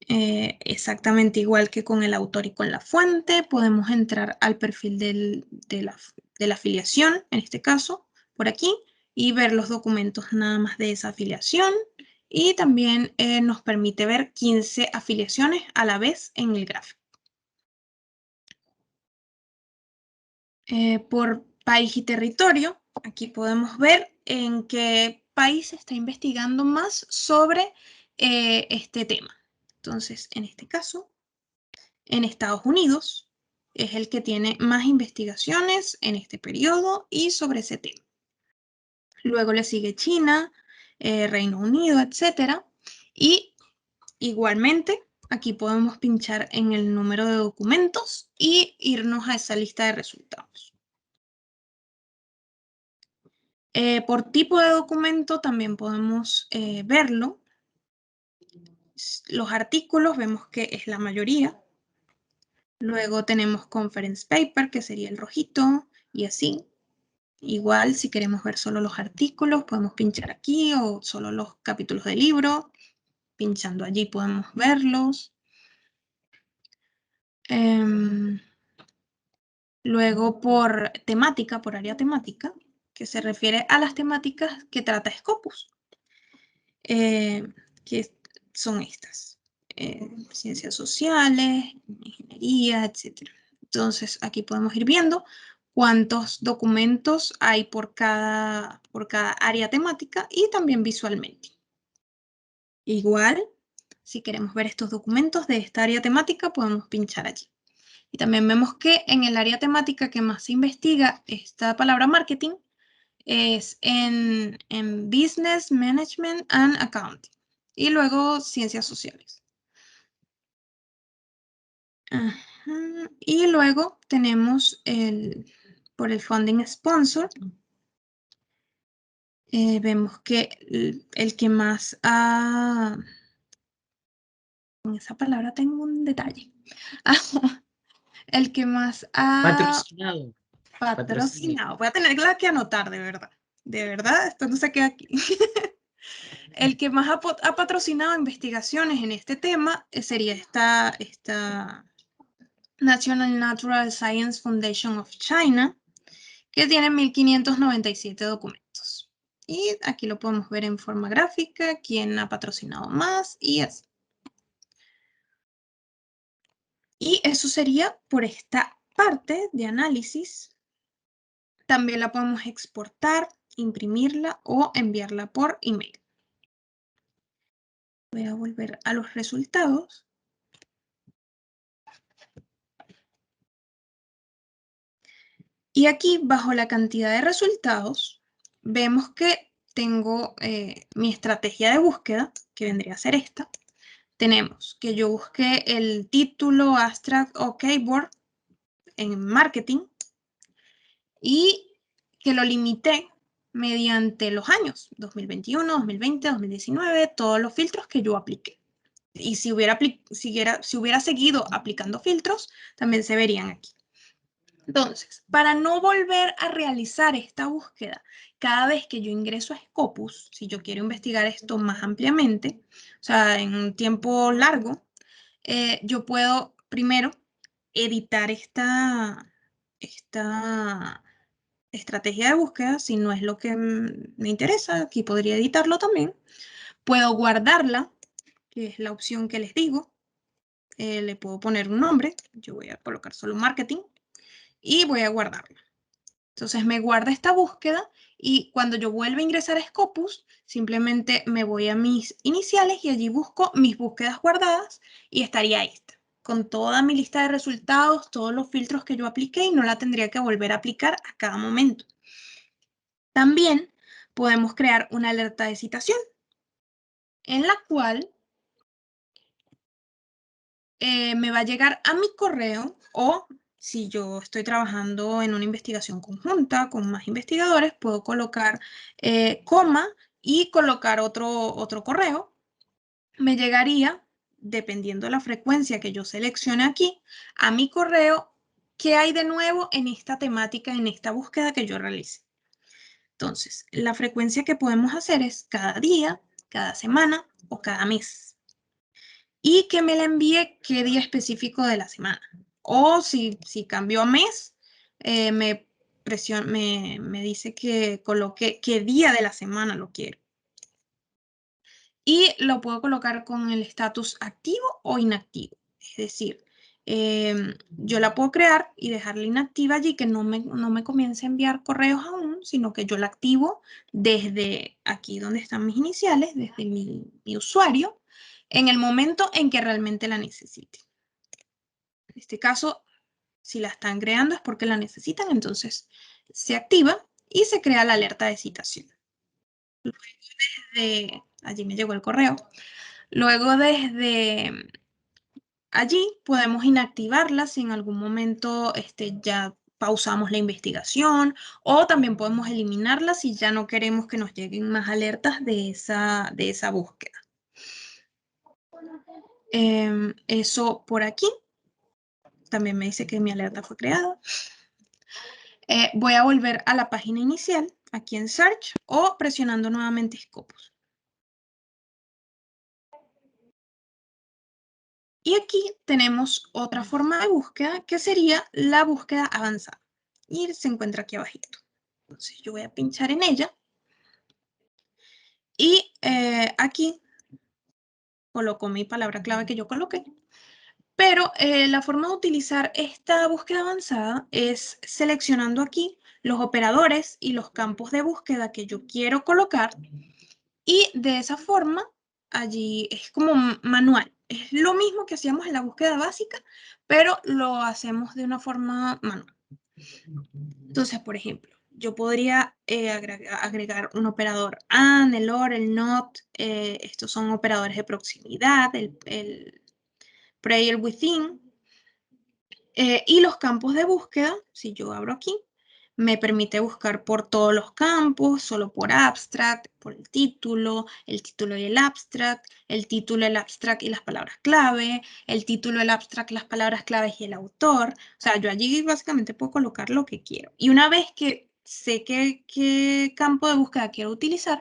exactamente igual que con el autor y con la fuente, podemos entrar al perfil de la afiliación, en este caso, por aquí, y ver los documentos nada más de esa afiliación. Y también nos permite ver 15 afiliaciones a la vez en el gráfico. Por país y territorio, aquí podemos ver en qué país se está investigando más sobre este tema. Entonces, en este caso, en Estados Unidos es el que tiene más investigaciones en este periodo y sobre ese tema. Luego le sigue China, Reino Unido, etc. Y igualmente, aquí podemos pinchar en el número de documentos y irnos a esa lista de resultados. Por tipo de documento también podemos verlo. Los artículos vemos que es la mayoría. Luego tenemos conference paper, que sería el rojito, y así. Igual, si queremos ver solo los artículos, podemos pinchar aquí, o solo los capítulos del libro. Pinchando allí podemos verlos. Luego por temática, por área temática, que se refiere a las temáticas que trata Scopus, que son estas. Ciencias sociales, ingeniería, etc. Entonces, aquí podemos ir viendo cuántos documentos hay por cada área temática y también visualmente. Igual, si queremos ver estos documentos de esta área temática, podemos pinchar allí. Y también vemos que en el área temática que más se investiga esta palabra marketing es en Business Management and Accounting. Y luego Ciencias Sociales. Y luego tenemos por el Funding Sponsor. Vemos que el que más ha... Con esa palabra tengo un detalle. El que más ha... Patrocinado. Voy a tener que anotar, de verdad. De verdad, esto no se queda aquí. El que más ha patrocinado investigaciones en este tema sería esta National Natural Science Foundation of China, que tiene 1597 documentos. Y aquí lo podemos ver en forma gráfica, quién ha patrocinado más y así. Y eso sería por esta parte de análisis. También la podemos exportar, imprimirla o enviarla por email. Voy a volver a los resultados. Y aquí, bajo la cantidad de resultados, vemos que tengo mi estrategia de búsqueda, que vendría a ser esta. Tenemos que yo busqué el título, abstract o keyword en marketing y que lo limité mediante los años, 2021, 2020, 2019, todos los filtros que yo apliqué. Y si hubiera seguido aplicando filtros, también se verían aquí. Entonces, para no volver a realizar esta búsqueda cada vez que yo ingreso a Scopus, si yo quiero investigar esto más ampliamente, o sea, en un tiempo largo, yo puedo primero editar esta estrategia de búsqueda, si no es lo que me interesa, aquí podría editarlo también. Puedo guardarla, que es la opción que les digo. Le puedo poner un nombre, yo voy a colocar solo marketing y voy a guardarla. Entonces me guarda esta búsqueda y cuando yo vuelva a ingresar a Scopus, simplemente me voy a mis iniciales y allí busco mis búsquedas guardadas y estaría esta, con toda mi lista de resultados, todos los filtros que yo apliqué y no la tendría que volver a aplicar a cada momento. También podemos crear una alerta de citación, en la cual me va a llegar a mi correo o si yo estoy trabajando en una investigación conjunta con más investigadores, puedo colocar coma y colocar otro correo. Me llegaría, dependiendo de la frecuencia que yo seleccione aquí, a mi correo qué hay de nuevo en esta temática, en esta búsqueda que yo realice. Entonces, la frecuencia que podemos hacer es cada día, cada semana o cada mes. Y que me la envíe qué día específico de la semana. O si cambió a mes, me dice que coloque qué día de la semana lo quiero. Y lo puedo colocar con el estatus activo o inactivo. Es decir, yo la puedo crear y dejarla inactiva allí, que no me comience a enviar correos aún, sino que yo la activo desde aquí donde están mis iniciales, desde mi usuario, en el momento en que realmente la necesite. En este caso, si la están creando es porque la necesitan, entonces se activa y se crea la alerta de citación. allí me llegó el correo. Luego desde allí podemos inactivarla si en algún momento ya pausamos la investigación, o también podemos eliminarla si ya no queremos que nos lleguen más alertas de esa búsqueda. Eso por aquí. También me dice que mi alerta fue creada. Voy a volver a la página inicial, aquí en Search, o presionando nuevamente Scopus. Y aquí tenemos otra forma de búsqueda, que sería la búsqueda avanzada. Y se encuentra aquí abajito. Entonces yo voy a pinchar en ella. Y aquí coloco mi palabra clave que yo coloqué. Pero la forma de utilizar esta búsqueda avanzada es seleccionando aquí los operadores y los campos de búsqueda que yo quiero colocar. Y de esa forma, allí es como manual. Es lo mismo que hacíamos en la búsqueda básica, pero lo hacemos de una forma manual. Entonces, por ejemplo, yo podría agregar un operador AND, el OR, el NOT. Estos son operadores de proximidad, el Prayer Within. Y los campos de búsqueda, si yo abro aquí, me permite buscar por todos los campos, solo por abstract, por el título y el abstract, el título, el abstract y las palabras clave, el título, el abstract, las palabras claves y el autor. O sea, yo allí básicamente puedo colocar lo que quiero. Y una vez que sé qué campo de búsqueda quiero utilizar,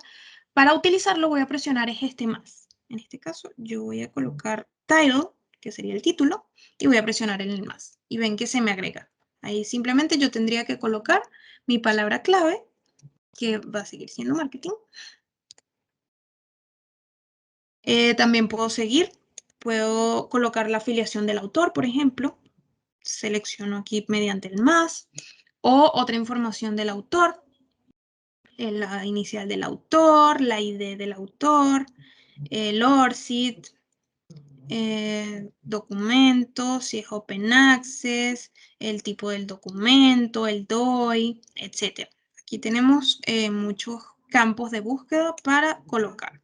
para utilizarlo voy a presionar este más. En este caso, yo voy a colocar title, que sería el título, y voy a presionar el más. Y ven que se me agrega. Ahí simplemente yo tendría que colocar mi palabra clave, que va a seguir siendo marketing. También puedo colocar la afiliación del autor, por ejemplo. Selecciono aquí mediante el más. O otra información del autor. La inicial del autor, la ID del autor, el ORCID, documento, si es Open Access, el tipo del documento, el DOI, etc. Aquí tenemos muchos campos de búsqueda para colocar.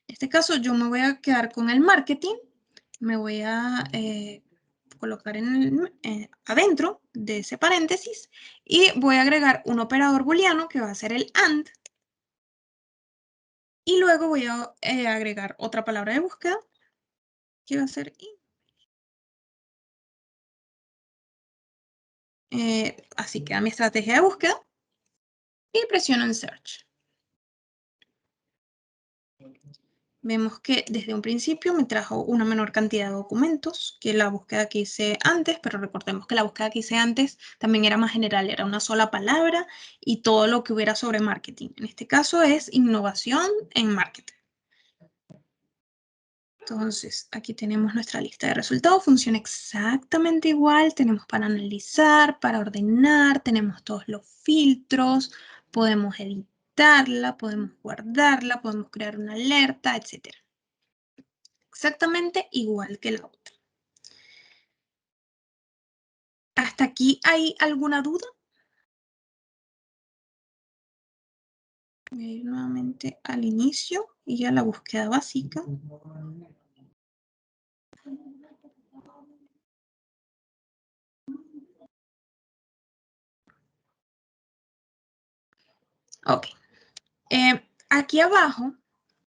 En este caso yo me voy a quedar con el marketing, me voy a colocar adentro de ese paréntesis y voy a agregar un operador booleano que va a ser el AND. Y luego voy a agregar otra palabra de búsqueda que va a ser así queda mi estrategia de búsqueda y presiono en Search. Vemos que desde un principio me trajo una menor cantidad de documentos que la búsqueda que hice antes, pero recordemos que la búsqueda que hice antes también era más general, era una sola palabra y todo lo que hubiera sobre marketing. En este caso es innovación en marketing. Entonces, aquí tenemos nuestra lista de resultados, funciona exactamente igual, tenemos para analizar, para ordenar, tenemos todos los filtros, podemos editarla, podemos guardarla, podemos crear una alerta, etc. Exactamente igual que la otra. ¿Hasta aquí hay alguna duda? Voy a ir nuevamente al inicio y a la búsqueda básica. Ok. Aquí abajo,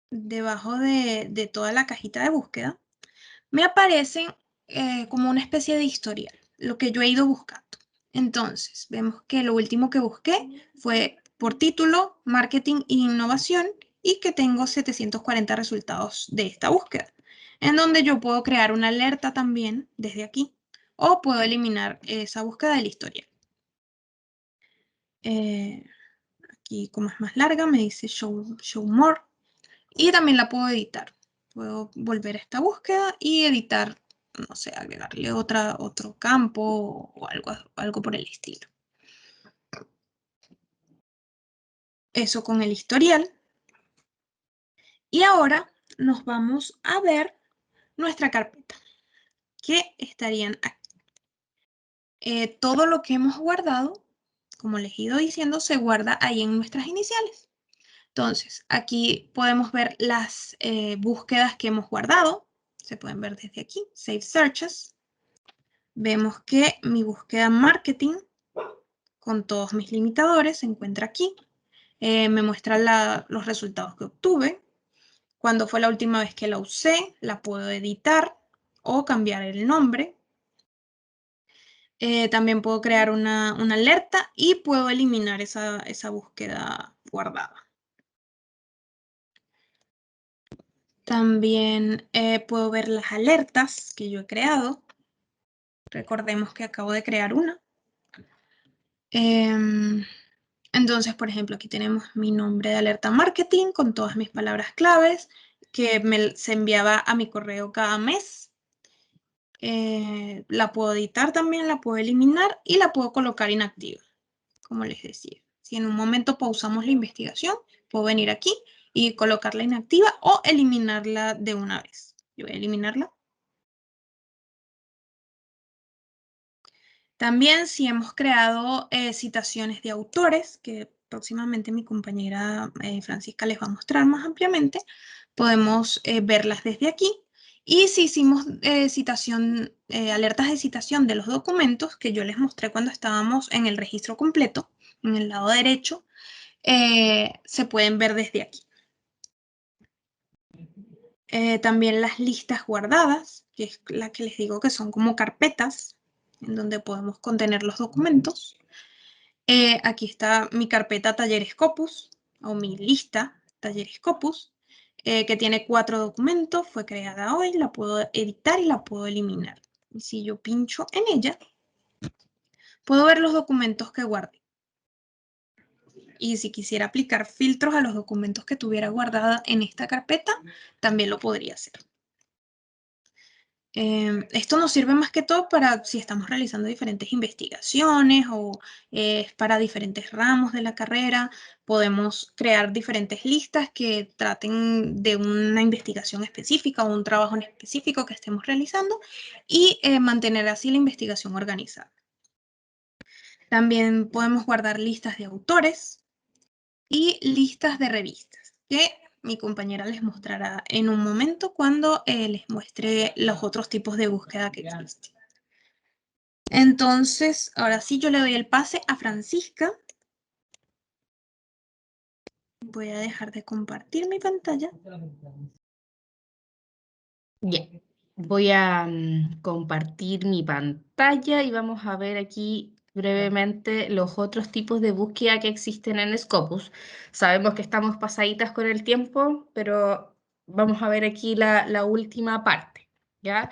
debajo de toda la cajita de búsqueda, me aparecen como una especie de historial, lo que yo he ido buscando. Entonces, vemos que lo último que busqué fue por título, marketing e innovación, y que tengo 740 resultados de esta búsqueda, en donde yo puedo crear una alerta también desde aquí, o puedo eliminar esa búsqueda del historial. Aquí, como es más larga, me dice show more, y también la puedo editar. Puedo volver a esta búsqueda y editar, no sé, agregarle otro campo o algo por el estilo. Eso con el historial. Y ahora nos vamos a ver nuestra carpeta, que estarían aquí. Todo lo que hemos guardado, como les he ido diciendo, se guarda ahí en nuestras iniciales. Entonces, aquí podemos ver las búsquedas que hemos guardado. Se pueden ver desde aquí, Save Searches. Vemos que mi búsqueda marketing, con todos mis limitadores, se encuentra aquí. Me muestra los resultados que obtuve. Cuando fue la última vez que la usé, la puedo editar o cambiar el nombre. También puedo crear una alerta y puedo eliminar esa búsqueda guardada. También puedo ver las alertas que yo he creado. Recordemos que acabo de crear una. Entonces, por ejemplo, aquí tenemos mi nombre de alerta marketing con todas mis palabras claves que se enviaba a mi correo cada mes. La puedo editar también, la puedo eliminar y la puedo colocar inactiva, como les decía. Si en un momento pausamos la investigación, puedo venir aquí y colocarla inactiva o eliminarla de una vez. Yo voy a eliminarla. También si hemos creado citaciones de autores, que próximamente mi compañera Francisca les va a mostrar más ampliamente, podemos verlas desde aquí. Y si hicimos alertas de citación de los documentos que yo les mostré cuando estábamos en el registro completo, en el lado derecho, se pueden ver desde aquí. También las listas guardadas, que es la que les digo que son como carpetas, en donde podemos contener los documentos. Aquí está mi carpeta Talleres Scopus, o mi lista Talleres Scopus, que tiene 4 documentos, fue creada hoy, la puedo editar y la puedo eliminar. Y si yo pincho en ella, puedo ver los documentos que guardé. Y si quisiera aplicar filtros a los documentos que tuviera guardada en esta carpeta, también lo podría hacer. Esto nos sirve más que todo para si estamos realizando diferentes investigaciones o para diferentes ramos de la carrera. Podemos crear diferentes listas que traten de una investigación específica o un trabajo en específico que estemos realizando y mantener así la investigación organizada. También podemos guardar listas de autores y listas de revistas, que mi compañera les mostrará en un momento cuando les muestre los otros tipos de búsqueda que existen. Entonces, ahora sí yo le doy el pase a Francisca. Voy a dejar de compartir mi pantalla. Bien, voy a compartir mi pantalla y vamos a ver aquí brevemente los otros tipos de búsqueda que existen en Scopus. Sabemos que estamos pasaditas con el tiempo, pero vamos a ver aquí la última parte, ¿ya?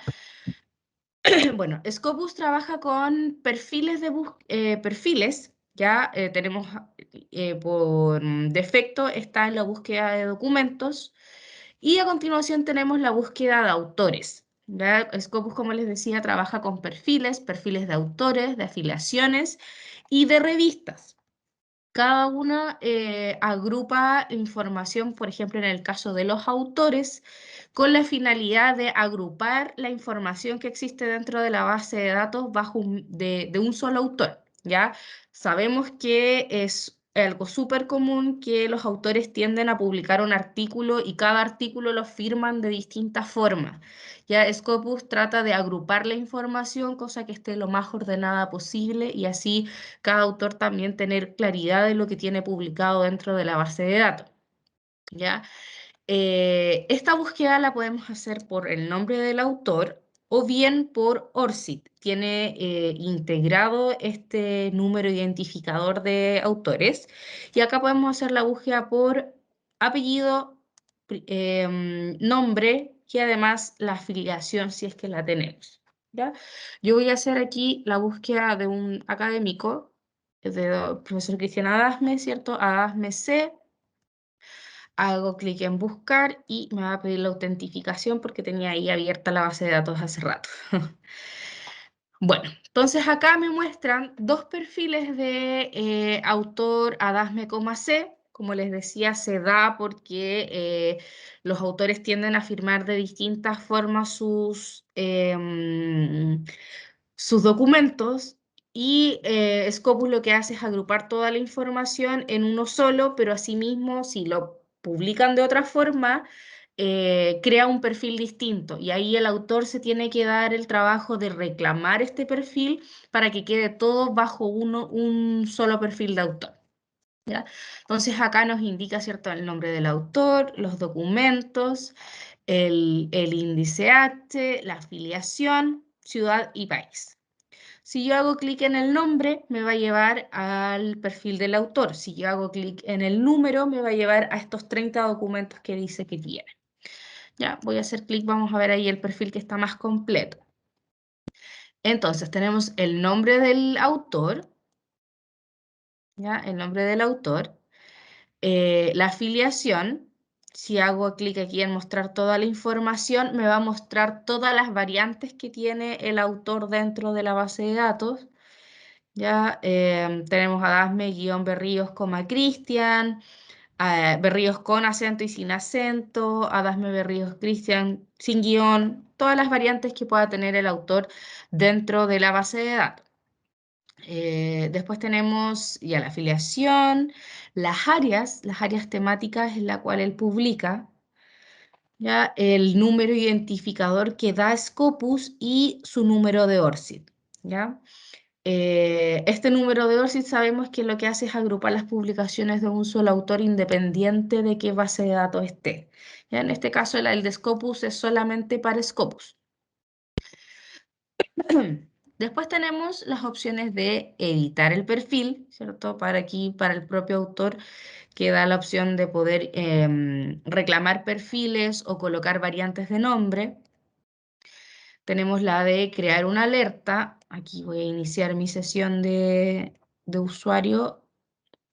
Bueno, Scopus trabaja con perfiles perfiles, ya tenemos por defecto está en la búsqueda de documentos y a continuación tenemos la búsqueda de autores. ¿Ya? Scopus, como les decía, trabaja con perfiles de autores, de afiliaciones y de revistas. Cada una agrupa información, por ejemplo, en el caso de los autores, con la finalidad de agrupar la información que existe dentro de la base de datos de un solo autor, ¿ya? Sabemos que es algo súper común que los autores tienden a publicar un artículo y cada artículo lo firman de distintas formas. Ya Scopus trata de agrupar la información, cosa que esté lo más ordenada posible y así cada autor también tener claridad de lo que tiene publicado dentro de la base de datos. ¿Ya? Esta búsqueda la podemos hacer por el nombre del autor o bien por ORCID. Tiene integrado este número identificador de autores y acá podemos hacer la búsqueda por apellido, nombre y además la afiliación si es que la tenemos. ¿Ya? Yo voy a hacer aquí la búsqueda de un académico, de profesor Cristian Adasme, ¿cierto? Adasme C. Hago clic en buscar y me va a pedir la autentificación porque tenía ahí abierta la base de datos hace rato. Bueno, entonces acá me muestran dos perfiles de autor Adasme,C. Como les decía, se da porque los autores tienden a firmar de distintas formas sus documentos Y Scopus lo que hace es agrupar toda la información en uno solo, pero asimismo, si lo publican de otra forma, crea un perfil distinto. Y ahí el autor se tiene que dar el trabajo de reclamar este perfil para que quede todo bajo un solo perfil de autor. ¿Ya? Entonces acá nos indica, ¿cierto?, el nombre del autor, los documentos, el índice H, la afiliación, ciudad y país. Si yo hago clic en el nombre, me va a llevar al perfil del autor. Si yo hago clic en el número, me va a llevar a estos 30 documentos que dice que tiene. Ya, voy a hacer clic, vamos a ver ahí el perfil que está más completo. Entonces, tenemos el nombre del autor, ¿ya? El nombre del autor, la afiliación. Si hago clic aquí en mostrar toda la información, me va a mostrar todas las variantes que tiene el autor dentro de la base de datos. Ya tenemos a Dasme, Berríos, Cristian, Berríos con acento y sin acento, a Dasme Berríos Cristian sin guión, todas las variantes que pueda tener el autor dentro de la base de datos. Después tenemos ya la afiliación, las áreas temáticas en la cual él publica, ya el número identificador que da Scopus y su número de ORCID, ¿ya? Este número de ORCID sabemos que lo que hace es agrupar las publicaciones de un solo autor independiente de qué base de datos esté. ¿Ya? En este caso el de Scopus es solamente para Scopus. Después tenemos las opciones de editar el perfil, ¿cierto? Para el propio autor, que da la opción de poder reclamar perfiles o colocar variantes de nombre. Tenemos la de crear una alerta. Aquí voy a iniciar mi sesión de usuario,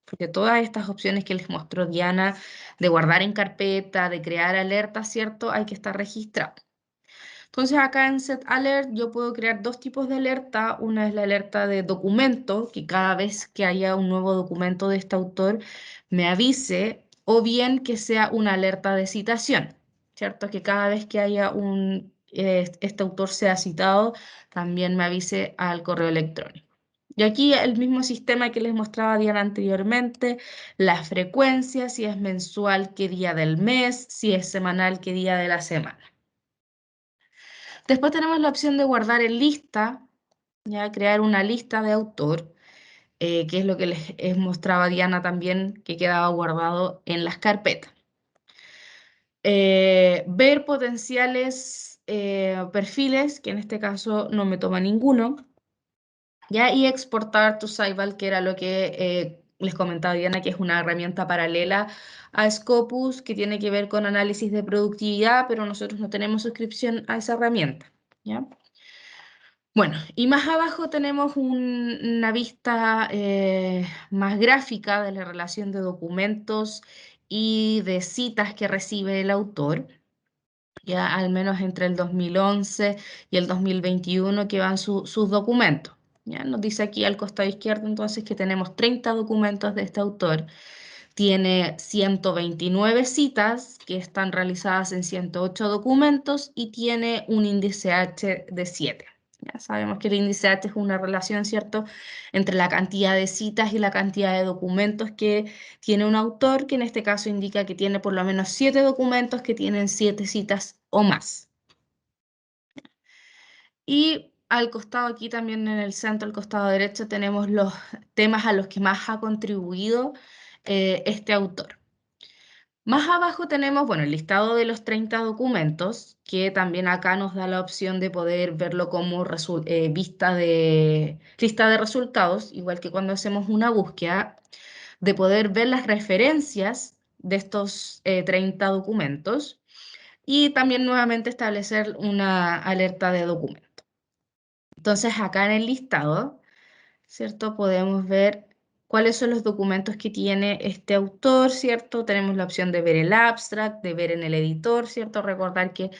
porque todas estas opciones que les mostró Diana, de guardar en carpeta, de crear alertas, ¿cierto? Hay que estar registrado. Entonces acá en Set Alert yo puedo crear dos tipos de alerta. Una es la alerta de documento, que cada vez que haya un nuevo documento de este autor me avise, o bien que sea una alerta de citación, ¿cierto? Que cada vez que haya este autor sea citado, también me avise al correo electrónico. Y aquí el mismo sistema que les mostraba Diana anteriormente, la frecuencia, si es mensual, qué día del mes, si es semanal, qué día de la semana. Después tenemos la opción de guardar en lista, ya crear una lista de autor, que es lo que les mostraba Diana también, que quedaba guardado en las carpetas. Ver potenciales perfiles, que en este caso no me toma ninguno, ¿ya? Y exportar to Sidebar, que era lo que les comentaba Diana, que es una herramienta paralela a Scopus, que tiene que ver con análisis de productividad, pero nosotros no tenemos suscripción a esa herramienta, ¿ya? Bueno, y más abajo tenemos una vista más gráfica de la relación de documentos y de citas que recibe el autor, ya al menos entre el 2011 y el 2021 que van sus documentos. Ya nos dice aquí al costado izquierdo entonces que tenemos 30 documentos de este autor. Tiene 129 citas que están realizadas en 108 documentos y tiene un índice H de 7. Ya sabemos que el índice H es una relación, ¿cierto?, entre la cantidad de citas y la cantidad de documentos que tiene un autor, que en este caso indica que tiene por lo menos 7 documentos que tienen 7 citas o más. Y al costado aquí también en el centro, al costado derecho, tenemos los temas a los que más ha contribuido este autor. Más abajo tenemos, bueno, el listado de los 30 documentos, que también acá nos da la opción de poder verlo como lista de resultados, igual que cuando hacemos una búsqueda, de poder ver las referencias de estos 30 documentos y también nuevamente establecer una alerta de documento. Entonces acá en el listado, ¿cierto? Podemos ver cuáles son los documentos que tiene este autor, ¿cierto? Tenemos la opción de ver el abstract, de ver en el editor, ¿cierto? Recordar que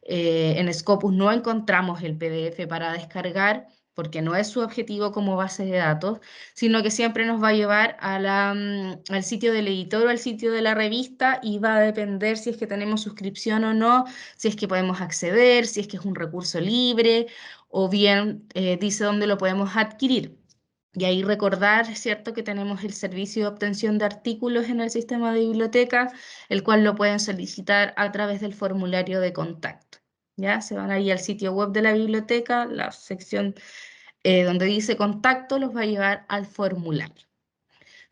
en Scopus no encontramos el PDF para descargar porque no es su objetivo como base de datos, sino que siempre nos va a llevar al sitio del editor o al sitio de la revista y va a depender si es que tenemos suscripción o no, si es que podemos acceder, si es que es un recurso libre o bien dice dónde lo podemos adquirir. Y ahí recordar, ¿cierto?, que tenemos el servicio de obtención de artículos en el sistema de biblioteca, el cual lo pueden solicitar a través del formulario de contacto. ¿Ya? Se van ahí al sitio web de la biblioteca, la sección donde dice contacto los va a llevar al formulario.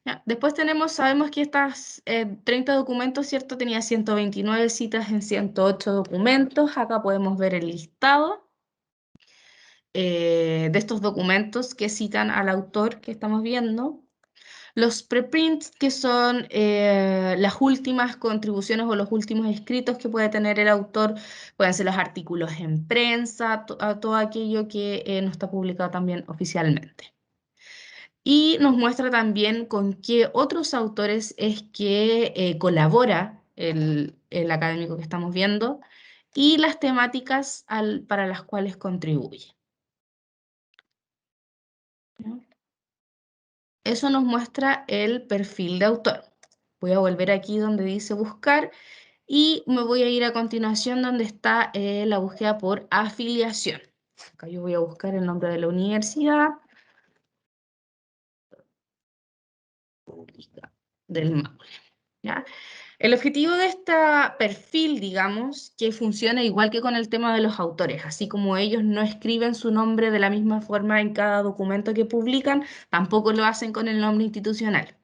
¿Ya? Después sabemos que estas 30 documentos, ¿cierto? Tenía 129 citas en 108 documentos. Acá podemos ver el listado de estos documentos que citan al autor que estamos viendo. Los preprints, que son las últimas contribuciones o los últimos escritos que puede tener el autor, pueden ser los artículos en prensa, todo aquello que no está publicado también oficialmente. Y nos muestra también con qué otros autores es que colabora el académico que estamos viendo y las temáticas para las cuales contribuye. ¿No? Eso nos muestra el perfil de autor. Voy a volver aquí donde dice buscar y me voy a ir a continuación donde está la búsqueda por afiliación. Acá yo voy a buscar el nombre de la universidad pública del Maule. ¿Ya? El objetivo de este perfil, digamos, que funciona igual que con el tema de los autores, así como ellos no escriben su nombre de la misma forma en cada documento que publican, tampoco lo hacen con el nombre institucional.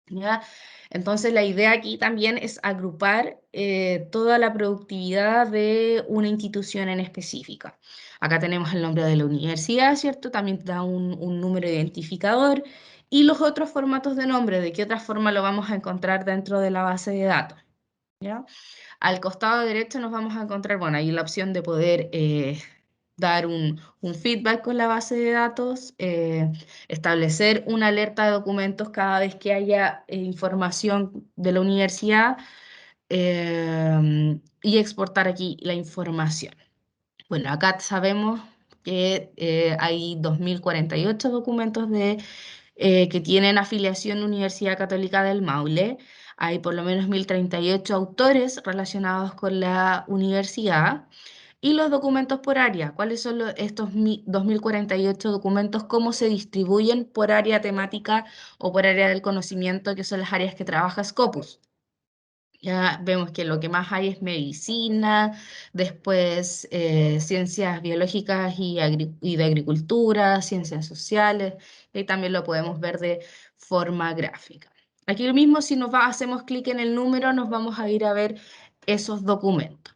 ¿Ya? Entonces la idea aquí también es agrupar toda la productividad de una institución en específica. Acá tenemos el nombre de la universidad, ¿cierto? También da un número identificador y los otros formatos de nombre, de qué otra forma lo vamos a encontrar dentro de la base de datos. ¿Ya? Al costado derecho nos vamos a encontrar, bueno, ahí la opción de poder dar un feedback con la base de datos, establecer una alerta de documentos cada vez que haya información de la universidad y exportar aquí la información. Bueno, acá sabemos que hay 2048 documentos que tienen afiliación Universidad Católica del Maule. Hay por lo menos 1038 autores relacionados con la universidad. Y los documentos por área, ¿cuáles son estos 2048 documentos? ¿Cómo se distribuyen por área temática o por área del conocimiento, que son las áreas que trabaja Scopus? Ya vemos que lo que más hay es medicina, después ciencias biológicas y de agricultura, ciencias sociales, y también lo podemos ver de forma gráfica. Aquí lo mismo, si hacemos clic en el número, nos vamos a ir a ver esos documentos.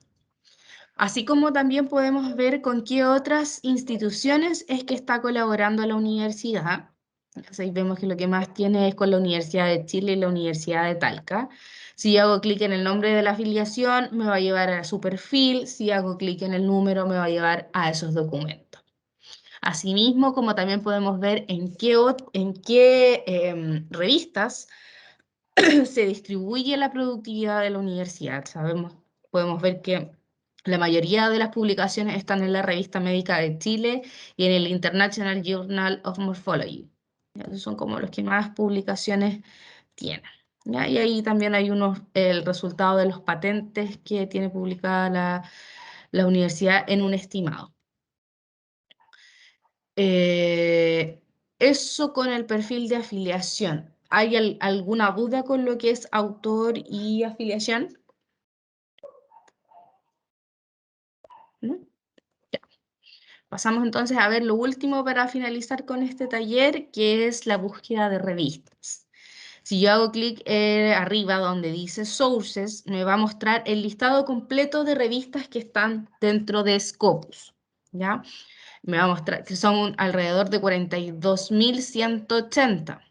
Así como también podemos ver con qué otras instituciones es que está colaborando la universidad. Entonces ahí vemos que lo que más tiene es con la Universidad de Chile y la Universidad de Talca. Si hago clic en el nombre de la afiliación, me va a llevar a su perfil. Si hago clic en el número, me va a llevar a esos documentos. Asimismo, como también podemos ver en qué revistas se distribuye la productividad de la universidad. Podemos ver que la mayoría de las publicaciones están en la Revista Médica de Chile y en el International Journal of Morphology. Esos son como los que más publicaciones tienen. ¿Ya? Y ahí también hay el resultado de los patentes que tiene publicada la universidad en un estimado. Eso con el perfil de afiliación. ¿Hay alguna duda con lo que es autor y afiliación? ¿No? Ya. Pasamos entonces a ver lo último para finalizar con este taller, que es la búsqueda de revistas. Si yo hago clic arriba donde dice Sources, me va a mostrar el listado completo de revistas que están dentro de Scopus. ¿Ya? Me va a mostrar que son alrededor de 42.180.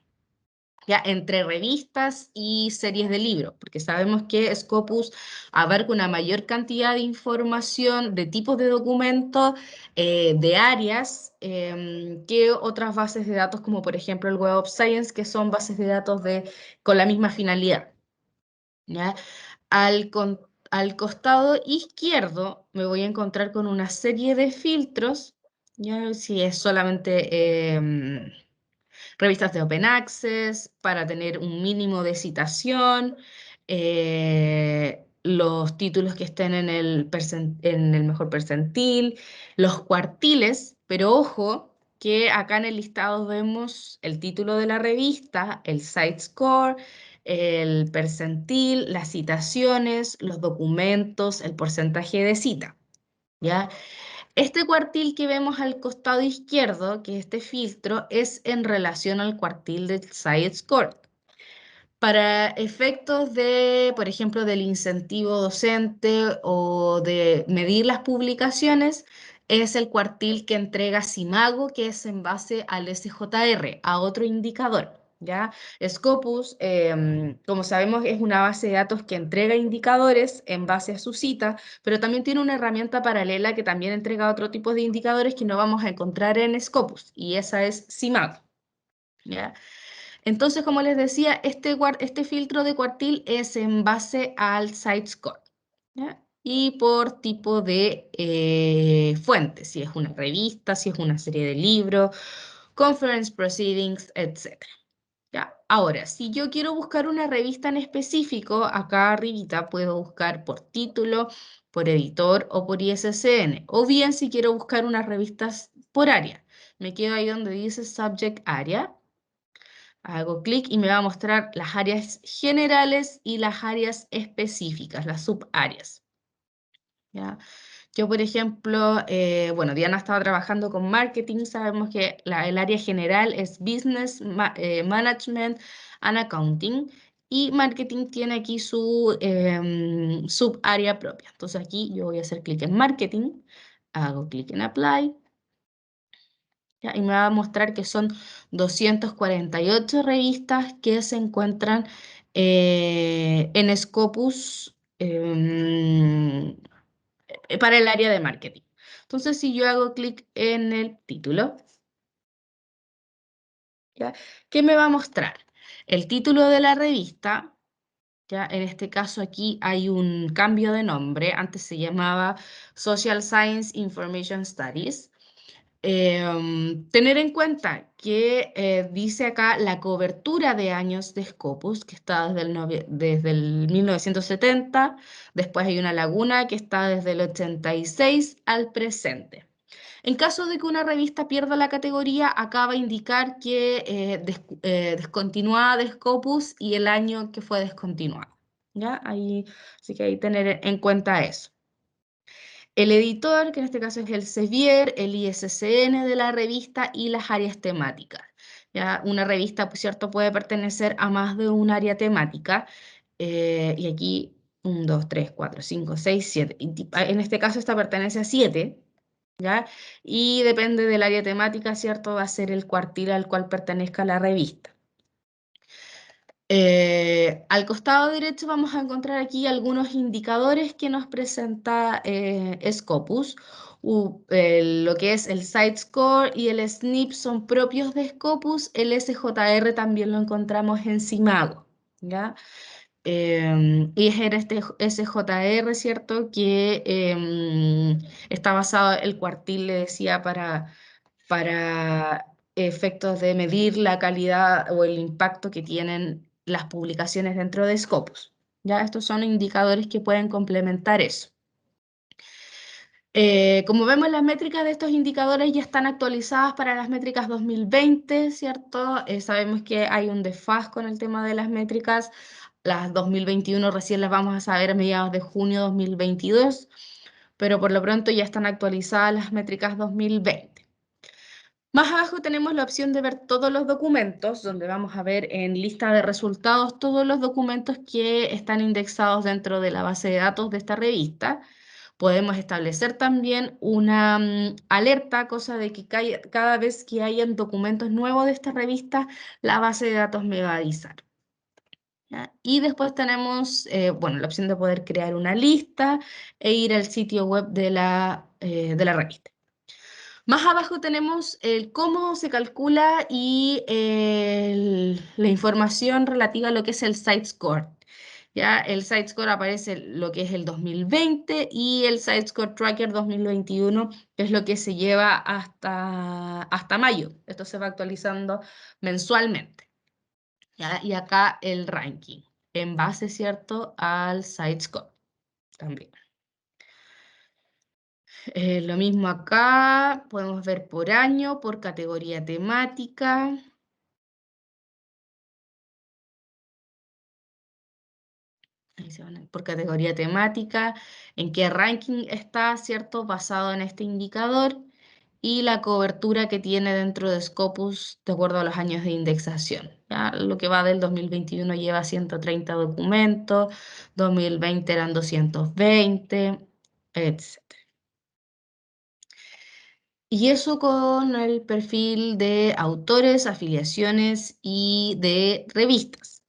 Ya, entre revistas y series de libros, porque sabemos que Scopus abarca una mayor cantidad de información, de tipos de documentos, de áreas, que otras bases de datos, como por ejemplo el Web of Science, que son bases de datos con la misma finalidad. ¿Ya? Al costado izquierdo me voy a encontrar con una serie de filtros, ya si es solamente revistas de Open Access, para tener un mínimo de citación, los títulos que estén en el mejor percentil, los cuartiles, pero ojo, que acá en el listado vemos el título de la revista, el site score, el percentil, las citaciones, los documentos, el porcentaje de cita, ¿ya? Este cuartil que vemos al costado izquierdo, que es este filtro, es en relación al cuartil del site score. Para efectos de, por ejemplo, del incentivo docente o de medir las publicaciones, es el cuartil que entrega Simago, que es en base al SJR, a otro indicador, ¿ya? Scopus, como sabemos, es una base de datos que entrega indicadores en base a su cita, pero también tiene una herramienta paralela que también entrega otro tipo de indicadores que no vamos a encontrar en Scopus, y esa es Simago, ¿ya? Entonces, como les decía, este filtro de cuartil es en base al site score, ¿ya? Y por tipo de fuente, si es una revista, si es una serie de libros, conference proceedings, etc. ¿Ya? Ahora, si yo quiero buscar una revista en específico, acá arribita puedo buscar por título, por editor o por ISSN. O bien si quiero buscar unas revistas por área. Me quedo ahí donde dice Subject Area. Hago clic y me va a mostrar las áreas generales y las áreas específicas, las subáreas, ¿ya? Yo, por ejemplo, bueno, Diana estaba trabajando con marketing, sabemos que el área general es Business, Management and Accounting, y marketing tiene aquí su subárea propia. Entonces aquí yo voy a hacer clic en marketing, hago clic en Apply, ¿ya? Y me va a mostrar que son 248 revistas que se encuentran en Scopus para el área de marketing. Entonces, si yo hago clic en el título, ¿ya? ¿Qué me va a mostrar? El título de la revista, ¿ya? En este caso aquí hay un cambio de nombre, antes se llamaba Social Science Information Studies. Tener en cuenta que dice acá la cobertura de años de Scopus, que está desde el 1970, después hay una laguna que está desde el 86 al presente. En caso de que una revista pierda la categoría, acá va a indicar que descontinuada de Scopus y el año que fue descontinuada, ¿ya? Ahí, así que hay que tener en cuenta eso. El editor, que en este caso es el Sevier, el ISSN de la revista y las áreas temáticas. ¿Ya? Una revista, por cierto, puede pertenecer a más de un área temática. Y aquí 1, 2, 3, 4, 5, 6, 7. En este caso esta pertenece a 7. ¿Ya? Y depende del área temática, ¿cierto? Va a ser el cuartil al cual pertenezca la revista. Al costado derecho vamos a encontrar aquí algunos indicadores que nos presenta Scopus. Lo que es el Site Score y el SNP son propios de Scopus. El SJR también lo encontramos en Simago, ¿ya? Y es en este SJR, ¿cierto? Que está basado, el cuartil, le decía, para efectos de medir la calidad o el impacto que tienen las publicaciones dentro de Scopus. ¿Ya? Estos son indicadores que pueden complementar eso. Como vemos, las métricas de estos indicadores ya están actualizadas para las métricas 2020, ¿cierto? Sabemos que hay un desfase con el tema de las métricas. Las 2021 recién las vamos a saber a mediados de junio de 2022, pero por lo pronto ya están actualizadas las métricas 2020. Más abajo tenemos la opción de ver todos los documentos, donde vamos a ver en lista de resultados todos los documentos que están indexados dentro de la base de datos de esta revista. Podemos establecer también una alerta, cosa de que cada vez que hayan documentos nuevos de esta revista, la base de datos me va a avisar. ¿Ya? Y después tenemos bueno, la opción de poder crear una lista e ir al sitio web de la revista. Más abajo tenemos el cómo se calcula y la información relativa a lo que es el Site Score. ¿Ya? El Site Score aparece lo que es el 2020 y el Site Score Tracker 2021, que es lo que se lleva hasta mayo. Esto se va actualizando mensualmente. ¿Ya? Y acá el ranking, en base, ¿cierto?, al Site Score también. Lo mismo acá, podemos ver por año, por categoría temática. Ahí se van por categoría temática, en qué ranking está, ¿cierto? Basado en este indicador y la cobertura que tiene dentro de Scopus de acuerdo a los años de indexación. ¿Ya? Lo que va del 2021 lleva 130 documentos, 2020 eran 220, etc. Y eso con el perfil de autores, afiliaciones y de revistas.